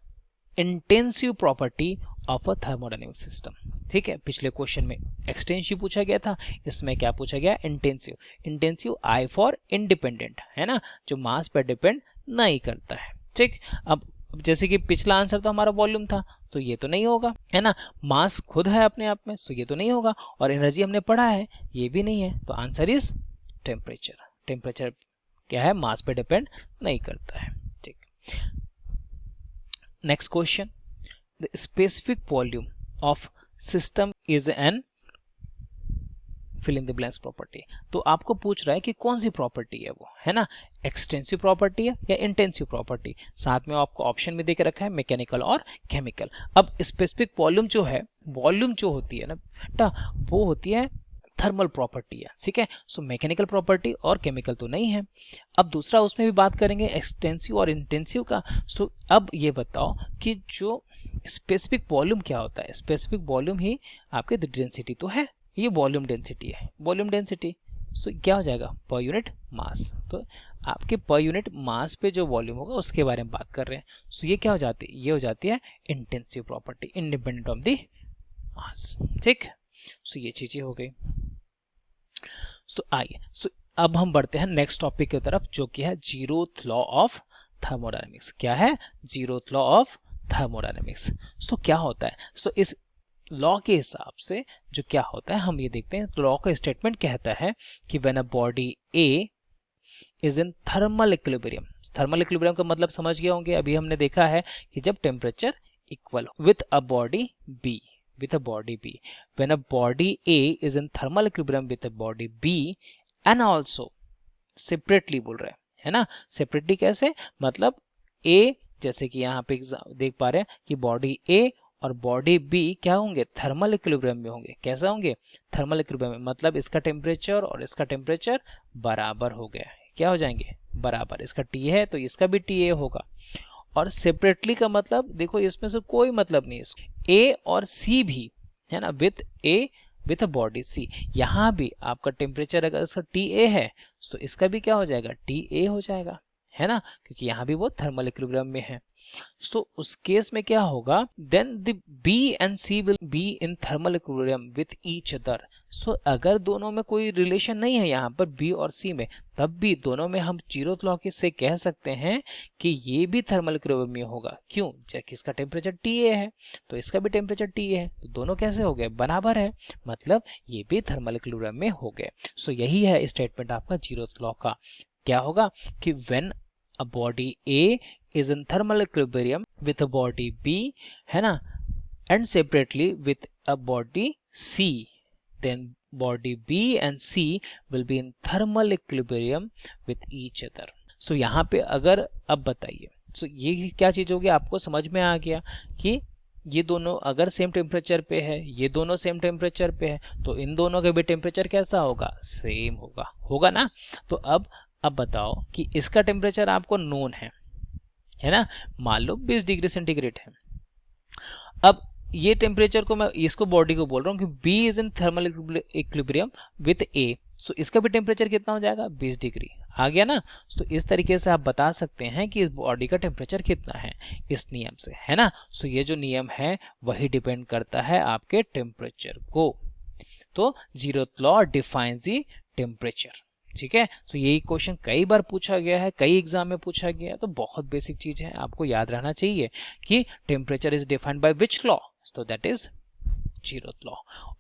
intensive property of a thermodynamic system. ठीक है, पिछले क्वेश्चन में एक्सटेंसिव पूछा गया था, इसमें क्या पूछा गया, intensive. Intensive I for independent, है ना, जो मास पर डिपेंड नहीं करता है। ठीक, अब जैसे कि पिछला आंसर तो हमारा वॉल्यूम था, तो ये तो नहीं होगा, है ना, मास खुद है अपने आप में, तो ये तो नहीं होगा, और एनर्जी हमने पढ़ा है, ये भी नहीं है, तो आंसर इज टेम्परेचर। टेम्परेचर क्या है, मास पे डिपेंड नहीं करता है। ठीक, next question, the specific volume of system is an fill in the blanks property. तो आपको पूछ रहा है कि कौन सी प्रॉपर्टी है वो, है ना, एक्सटेंसिव प्रॉपर्टी है या इंटेंसिव प्रॉपर्टी। साथ में आपको ऑप्शन भी देके रखा है, मैकेनिकल और केमिकल। अब स्पेसिफिक वॉल्यूम जो है, वॉल्यूम जो होती है ना बेटा, वो होती है थर्मल प्रॉपर्टी है, ठीक है, सो मैकेनिकल प्रॉपर्टी और केमिकल तो नहीं है। अब दूसरा उसमें भी बात करेंगे एक्सटेंसिव और इंटेंसिव का। सो अब ये बताओ कि जो स्पेसिफिक वॉल्यूम क्या होता है। स्पेसिफिक वॉल्यूम ही आपके डेंसिटी तो है, ये वॉल्यूम डेंसिटी है, वॉल्यूम डेंसिटी। सो क्या हो जाएगा, पर यूनिट मास। तो आपके पर यूनिट मास पे जो वॉल्यूम होगा उसके बारे में बात कर रहे हैं। सो ये क्या हो जाती है, ये हो जाती है intensive property, independent of the mass. ठीक, सो ये चीजें हो गई। सो आइए, सो अब हम बढ़ते हैं नेक्स्ट टॉपिक की तरफ, जो कि है जीरोथ लॉ ऑफ थर्मोडायनेमिक्स। क्या है, जीरोथ लॉ ऑफ थर्मोडायनेमिक्स। सो क्या होता है, सो इस लॉ के हिसाब से जो क्या होता है हम ये देखते हैं। लॉ का स्टेटमेंट कहता है कि when a body A is in thermal equilibrium. Thermal equilibrium का मतलब समझ गए होंगे, अभी हमने देखा है कि जब temperature equal with a body B, with a body B, when a body A is in thermal equilibrium with a body B and also separately बोल रहे है ना, separately कैसे, मतलब A, जैसे कि यहाँ पे देख पा रहे हैं कि बॉडी A और बॉडी B क्या होंगे, थर्मल इक्विलिब्रियम में होंगे। कैसा होंगे, थर्मल इक्विलिब्रियम में, मतलब इसका टेम्परेचर और इसका टेम्परेचर बराबर हो गया, क्या हो जाएंगे, बराबर। इसका T है तो इसका भी TA होगा। और सेपरेटली का मतलब देखो, इसमें से कोई मतलब नहीं है, ए और सी भी, है ना, with a with a body C. यहाँ भी आपका टेम्परेचर अगर इसका टी ए है तो इसका भी क्या हो जाएगा, टी ए हो जाएगा, है ना, क्योंकि यहाँ भी वो थर्मल इक्विलिब्रियम में है। तो उस केस में क्या होगा, then the B and C will be in thermal equilibrium with each other. So अगर दोनों में कोई रिलेशन नहीं है यहाँ पर बी और सी में, तब भी दोनों में हम जीरोथ लॉ से कह सकते हैं कि ये भी थर्मल इक्विलिब्रियम में होगा। क्यों, जबकि इसका टेम्परेचर टी ए है तो इसका भी टेम्परेचर टी ए है, तो दोनों कैसे हो गए, बराबर है, मतलब ये भी थर्मल इक्विलिब्रियम में हो गए। सो यही है स्टेटमेंट आपका जीरोथ लॉ का। क्या होगा कि when a body A is in thermal equilibrium with a body B, है ना, and separately with a body C, then body B and C will be in thermal equilibrium with each other. So यहाँ पे अगर अब बताइए, so ये क्या चीज होगी, आपको समझ में आ गया कि ये दोनों अगर सेम टेम्परेचर पे है, ये दोनों सेम टेम्परेचर पे है, तो इन दोनों का भी टेम्परेचर कैसा होगा, सेम होगा, होगा ना। तो अब बताओ कि इसका टेम्परेचर आपको नोन है ना, मान लो 20 डिग्री सेंटीग्रेड है। अब ये टेम्परेचर को मैं इसको बॉडी को बोल रहा हूँ कि B is in thermal equilibrium with A, सो इसका भी टेम्परेचर कितना हो जाएगा, 20 डिग्री आ गया ना। तो इस तरीके से आप बता सकते हैं कि इस बॉडी का टेम्परेचर कितना है इस नियम से, है ना। सो ये जो नियम है वही डिपेंड करता है आपके टेम्परेचर को। तो zeroth law defines the temperature, ठीक है। तो यही क्वेश्चन कई बार पूछा गया है, कई एग्जाम में पूछा गया है, तो बहुत बेसिक चीज है, आपको याद रहना चाहिए कि temperature is defined by which law, तो दैट इज जीरोथ लॉ।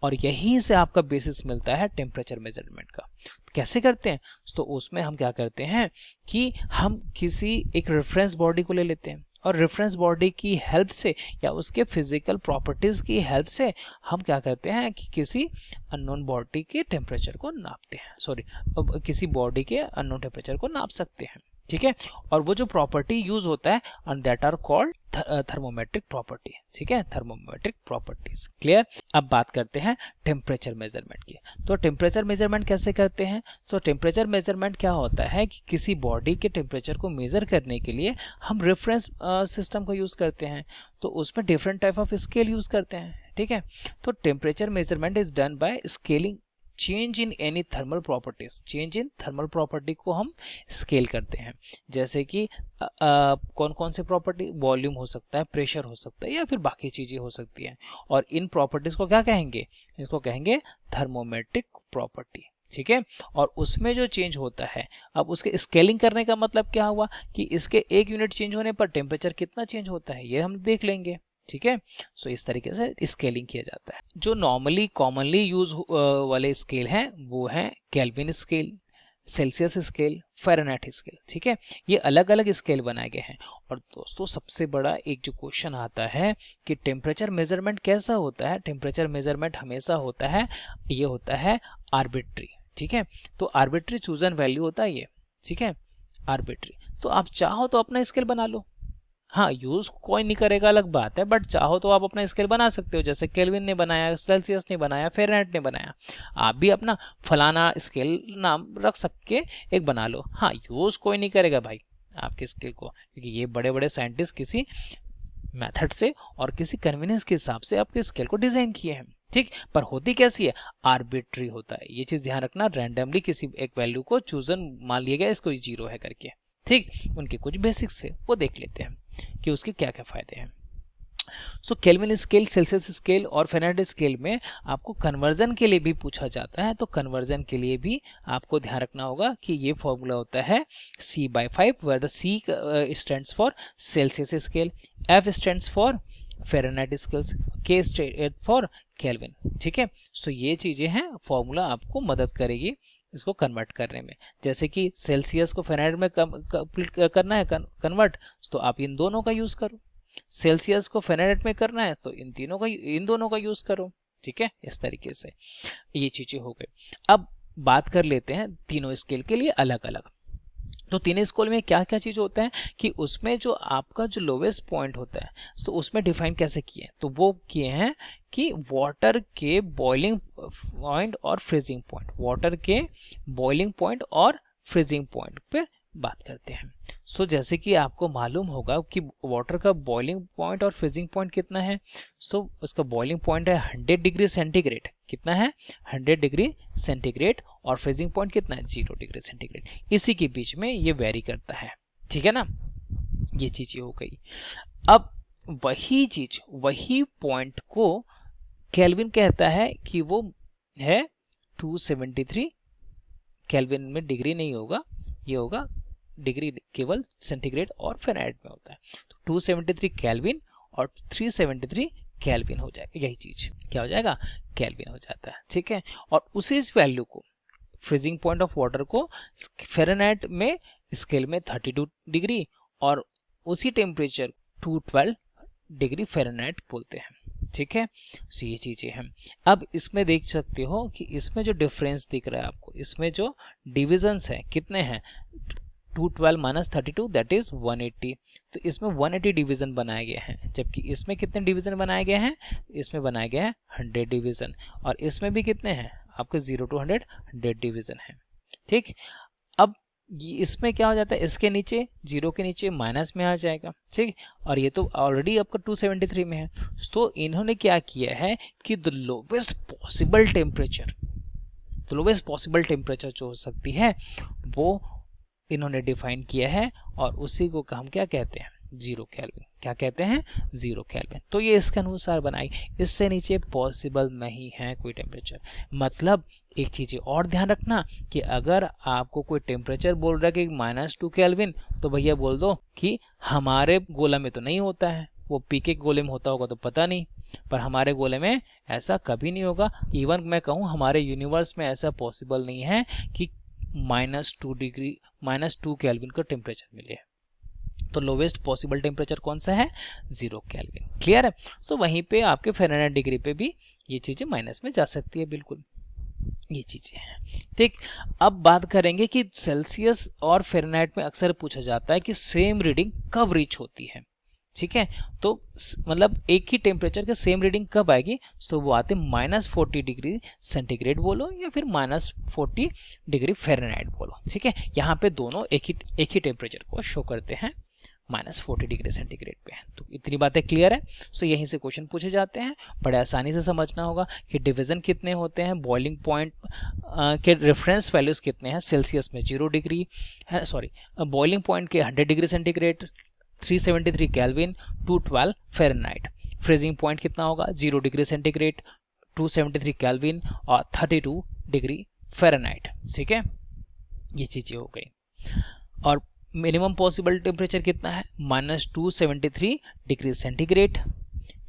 और यहीं से आपका बेसिस मिलता है टेम्परेचर मेजरमेंट का। तो कैसे करते हैं, तो उसमें हम क्या करते हैं कि हम किसी एक रेफरेंस बॉडी को ले लेते हैं और रेफरेंस बॉडी की हेल्प से या उसके फिजिकल प्रॉपर्टीज की हेल्प से हम क्या करते हैं कि किसी अननोन बॉडी के टेम्परेचर को नापते हैं, किसी बॉडी के अननोन टेम्परेचर को नाप सकते हैं, ठीक है। और वो जो प्रॉपर्टी यूज होता है and that are called thermometric property, ठीक है, थर्मोमेट्रिक प्रॉपर्टीज। क्लियर। अब बात करते हैं टेम्परेचर मेजरमेंट की। तो टेम्परेचर मेजरमेंट कैसे करते हैं, तो टेम्परेचर मेजरमेंट क्या होता है कि किसी बॉडी के टेम्परेचर को मेजर करने के लिए हम रेफरेंस सिस्टम का यूज करते हैं, तो उसमें different type of scale use करते हैं, ठीक है। तो temperature measurement is done by scaling change in any thermal properties, change in thermal property को हम स्केल करते हैं। जैसे कि कौन कौन से प्रॉपर्टी, वॉल्यूम हो सकता है, प्रेशर हो सकता है, या फिर बाकी चीजें हो सकती हैं। और इन प्रॉपर्टीज को क्या कहेंगे, इसको कहेंगे थर्मोमेट्रिक प्रॉपर्टी, ठीक है। और उसमें जो चेंज होता है, अब उसके स्केलिंग करने का मतलब क्या हुआ कि इसके 1 यूनिट चेंज होने पर टेम्परेचर कितना चेंज होता है, ये हम देख लेंगे, ठीक है। सो इस तरीके से स्केलिंग किया जाता है। जो नॉर्मली कॉमनली यूज वाले स्केल हैं वो है kelvin scale, Celsius scale, Fahrenheit scale, ठीक है। ये अलग अलग स्केल बनाए गए हैं। और दोस्तों सबसे बड़ा एक जो क्वेश्चन आता है कि टेम्परेचर मेजरमेंट कैसा होता है, टेम्परेचर मेजरमेंट हमेशा होता है, ये होता है आर्बिट्री, ठीक है। तो आर्बिट्री चूजन वैल्यू होता है ये, ठीक है, आर्बिट्री। तो आप चाहो तो अपना स्केल बना लो, हाँ यूज कोई नहीं करेगा अलग बात है, बट चाहो तो आप अपना स्केल बना सकते हो, जैसे केल्विन ने बनाया, सेल्सियस ने बनाया, फ़ारेनहाइट ने बनाया। आप भी अपना फलाना स्केल नाम रख सके एक बना लो, हाँ यूज कोई नहीं करेगा भाई आपके स्केल को, क्योंकि ये बड़े बड़े साइंटिस्ट किसी मेथड से और किसी कन्वीनियंस के हिसाब से आपके स्केल को डिजाइन किए हैं, ठीक। पर होती कैसी है, आर्बिट्री होता है, ये चीज ध्यान रखना। रैंडमली किसी एक वैल्यू को चूजन मान लिया गया, इसको 0 है करके, ठीक। उनके कुछ बेसिक्स है वो देख लेते हैं कि उसके क्या क्या फायदे हैं। सो केल्विन स्केल, सेल्सियस स्केल और फ़ारेनहाइट स्केल में आपको कन्वर्जन के लिए भी पूछा जाता है, तो कन्वर्जन के लिए भी आपको ध्यान रखना होगा कि ये फॉर्मूला होता है C/5, where the C stands for Celsius scale, F stands for Fahrenheit scales, K stands for Kelvin, ठीक है। सो ये चीजें हैं, फॉर्मूला आपको मदद करेगी इसको कन्वर्ट करने में। जैसे कि सेल्सियस को फ़ारेनहाइट में कंप्लीट करना है कन्वर्ट, तो आप इन दोनों का यूज करो। सेल्सियस को फ़ारेनहाइट में करना है तो इन दोनों का यूज करो, ठीक है। इस तरीके से ये चीजें हो गई। अब बात कर लेते हैं तीनों स्केल के लिए अलग अलग। तो तीनों स्केल में क्या क्या चीज होता है कि उसमें जो आपका जो लोवेस्ट पॉइंट होता है, तो उसमें डिफाइन कैसे किए, तो वो किए हैं कि वाटर के बॉइलिंग पॉइंट और फ्रीजिंग पॉइंट, वाटर के बॉइलिंग पॉइंट और फ्रीजिंग पॉइंट पे बात करते हैं। सो जैसे कि आपको मालूम होगा कि वाटर का बॉइलिंग पॉइंट और फ्रीजिंग पॉइंट कितना है, सो उसका बॉइलिंग पॉइंट है 100 डिग्री सेंटीग्रेड, कितना है 100 डिग्री सेंटीग्रेड, और फ्रीजिंग पॉइंट कितना है 0 डिग्री सेंटीग्रेड। इसी के बीच में ये वेरी करता है, ठीक है ना। ये चीजें हो गई। अब वही चीज, वही पॉइंट को केल्विन कहता है कि वो है 273 केल्विन में, डिग्री नहीं होगा, ये होगा डिग्री केवल सेंटीग्रेड और फ़ारेनहाइट में होता है। तो 273 केल्विन और 373 केल्विन हो जाएगा, यही चीज क्या हो जाएगा, केल्विन हो जाता है, ठीक है। और उसी इस वैल्यू को, फ्रीजिंग पॉइंट ऑफ वाटर को फ़ारेनहाइट में स्केल में 32 डिग्री और उसी टेम्परेचर 212 डिग्री फ़ारेनहाइट बोलते हैं, ठीक है। सो ये चीजें हैं। अब इसमें देख सकते हो कि इसमें जो डिफरेंस दिख रहा है आपको, इसमें जो डिविजन्स हैं कितने हैं, 212 माइनस 32 दैट इज 180। तो इसमें 180 डिवीजन बनाए गए हैं, जबकि इसमें कितने डिवीजन बनाए गए हैं, इसमें बनाए गए हैं 100 डिवीजन, और इसमें भी कितने हैं आपके 0 to 100 डिवीजन है, ठीक। अब इसमें क्या हो जाता है, इसके नीचे 0 के नीचे माइनस में आ जाएगा, ठीक। और ये तो ऑलरेडी आपका 273 में है। तो इन्होंने क्या किया है कि द लोवेस्ट पॉसिबल टेम्परेचर, तो लोवेस्ट पॉसिबल टेम्परेचर जो हो सकती है वो इन्होंने डिफाइन किया है, और उसी को हम क्या कहते हैं, 0 केल्विन। क्या कहते हैं, 0 केल्विन। तो ये इसके अनुसार बनाई, इससे नीचे पॉसिबल नहीं है कोई टेम्परेचर। मतलब एक चीज और ध्यान रखना कि अगर आपको कोई टेम्परेचर बोल रहा है कि -2 केल्विन, तो भैया बोल दो कि हमारे गोला में तो नहीं होता है, वो पीके गोले में होता होगा तो पता नहीं, पर हमारे गोले में ऐसा कभी नहीं होगा। इवन मैं कहूँ हमारे यूनिवर्स में ऐसा पॉसिबल नहीं है कि -2 केल्विन का टेम्परेचर मिले। तो लोवेस्ट पॉसिबल टेम्परेचर कौन सा है, 0 केल्विन। क्लियर है। तो वहीं पे आपके फ़ारेनहाइट डिग्री पे भी ये चीजें माइनस में जा सकती है, बिल्कुल ये चीजें हैं, ठीक। अब बात करेंगे कि सेल्सियस और फ़ारेनहाइट में अक्सर पूछा जाता है कि सेम रीडिंग कब रीच होती है, ठीक है। तो मतलब एक ही टेम्परेचर के सेम रीडिंग कब आएगी, तो वो आते -40 डिग्री सेंटीग्रेड बोलो या फिर -40 डिग्री फ़ारेनहाइट बोलो, ठीक है। यहाँ पे दोनों एक ही टेम्परेचर को शो करते हैं, -40 डिग्री सेंटीग्रेड पे। तो इतनी बातें क्लियर है। सो यहीं से क्वेश्चन पूछे जाते हैं, बड़े आसानी से समझना होगा कि डिवीजन कितने होते हैं, बॉइलिंग पॉइंट के रेफरेंस वैल्यूज कितने हैं, सेल्सियस में 0 डिग्री है, सॉरी बॉइलिंग पॉइंट के 100 degree centigrade, 373 kelvin, 212 Fahrenheit. Freezing point कितना होगा, 0 डिग्री सेंटीग्रेड, 273 केल्विन और 32 डिग्री फ़ारेनहाइट। ठीक है, ये चीजें हो गई। और मिनिमम पॉसिबल टेम्परेचर कितना है, -273 डिग्री सेंटीग्रेड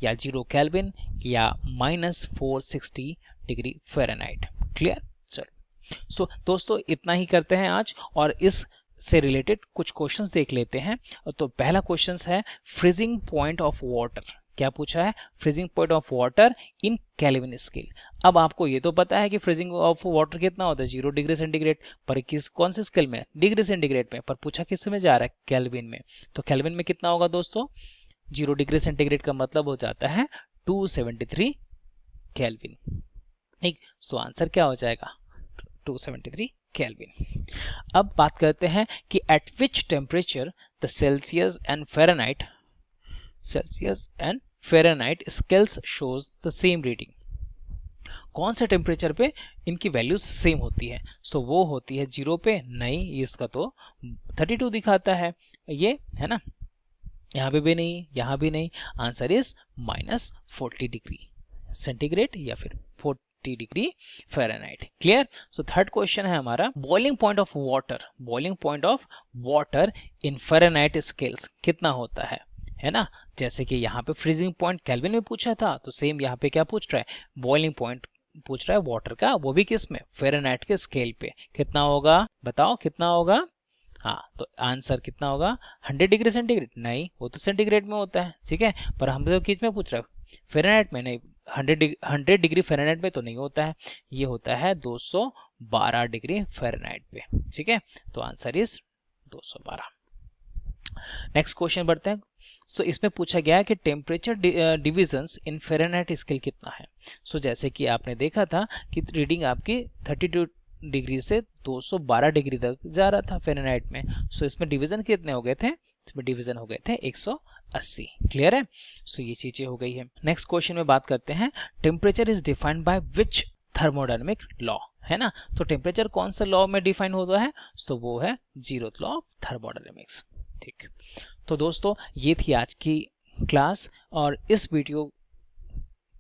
या 0 केल्विन या -460 डिग्री फ़ारेनहाइट। क्लियर? चलो सो दोस्तों इतना ही करते हैं आज, और इस से रिलेटेड कुछ क्वेश्चंस देख लेते हैं। तो पहला क्वेश्चन है फ्रीजिंग पॉइंट ऑफ वाटर। क्या पूछा है, freezing point of water in kelvin scale. अब आपको ये तो पता है कि फ्रीजिंग ऑफ वाटर कितना होता है, 0 डिग्री सेंटीग्रेड, पर कौन से स्केल में, डिग्री सेंटीग्रेड में, पर पूछा किस में जा रहा है, केल्विन में। तो केल्विन में कितना होगा दोस्तों, 0 डिग्री सेंटीग्रेड का मतलब हो जाता है 273 केल्विन। ठीक, सो आंसर क्या हो जाएगा, 273 केल्विन। अब बात करते हैं कि eight which temperature the Celsius and Fahrenheit scales shows the same reading. कौन से टेम्परेचर पे इनकी वैल्यूज सेम होती है, सो वो होती है 0 पे, नहीं इसका तो 32 दिखाता है, ये है ना, यहाँ पे भी नहीं, यहाँ भी नहीं, आंसर इज -40 डिग्री सेंटीग्रेड या फिर 40 degree Fahrenheit. Clear? So third question है हमारा, boiling point of water in Fahrenheit scales कितना होता है ना। जैसे कि यहाँ पे फ्रीजिंग पॉइंट केल्विन में पूछा था, तो सेम यहाँ पे क्या पूछ रहा है, बॉइलिंग पॉइंट पूछ रहा है वाटर का, वो भी किस में, फ़ारेनहाइट के स्केल पे। कितना होगा बताओ, कितना होगा, हाँ तो आंसर कितना होगा, 100 डिग्री सेंटीग्रेड, नहीं वो तो सेंटीग्रेड में होता है। ठीक है, पर हम तो किस में पूछ रहे हैं, फ़ारेनहाइट में, नहीं 100 डिग्री फ़ारेनहाइट में तो नहीं होता है, ये होता है 212 डिग्री फ़ारेनहाइट पे। ठीक है, तो आंसर इज 212। नेक्स्ट क्वेश्चन बढ़ते हैं। तो इसमें पूछा गया है कि टेम्परेचर डिविजन्स इन फ़ारेनहाइट स्केल कितना है। सो जैसे कि आपने देखा था कि रीडिंग आपकी 32 डिग्री से 212 डिग्री तक जा रहा था फ़ारेनहाइट में। सो इसमें डिवीजन कितने हो गए थे, इसमें डिवीजन हो गए थे 180। क्लियर है? सो ये चीजें हो गई है। नेक्स्ट क्वेश्चन में बात करते हैं, temperature is defined by which thermodynamic law, है ना। तो टेम्परेचर कौन सा लॉ में डिफाइन होता है, तो वो है 0th लॉ ऑफ थर्मोडायनेमिक्स। ठीक, तो दोस्तों ये थी आज की क्लास, और इस वीडियो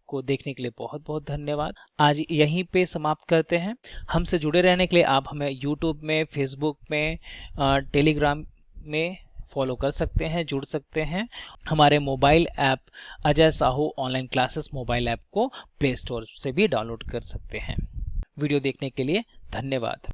को देखने के लिए बहुत बहुत धन्यवाद। आज यहीं पे समाप्त करते हैं। हमसे जुड़े रहने के लिए आप हमें यूट्यूब में, फेसबुक में, टेलीग्राम में फॉलो कर सकते हैं, जुड़ सकते हैं। हमारे mobile app Ajay Sahu online classes mobile app को प्ले स्टोर से भी डाउनलोड कर सकते हैं। वीडियो देखने के लिए धन्यवाद।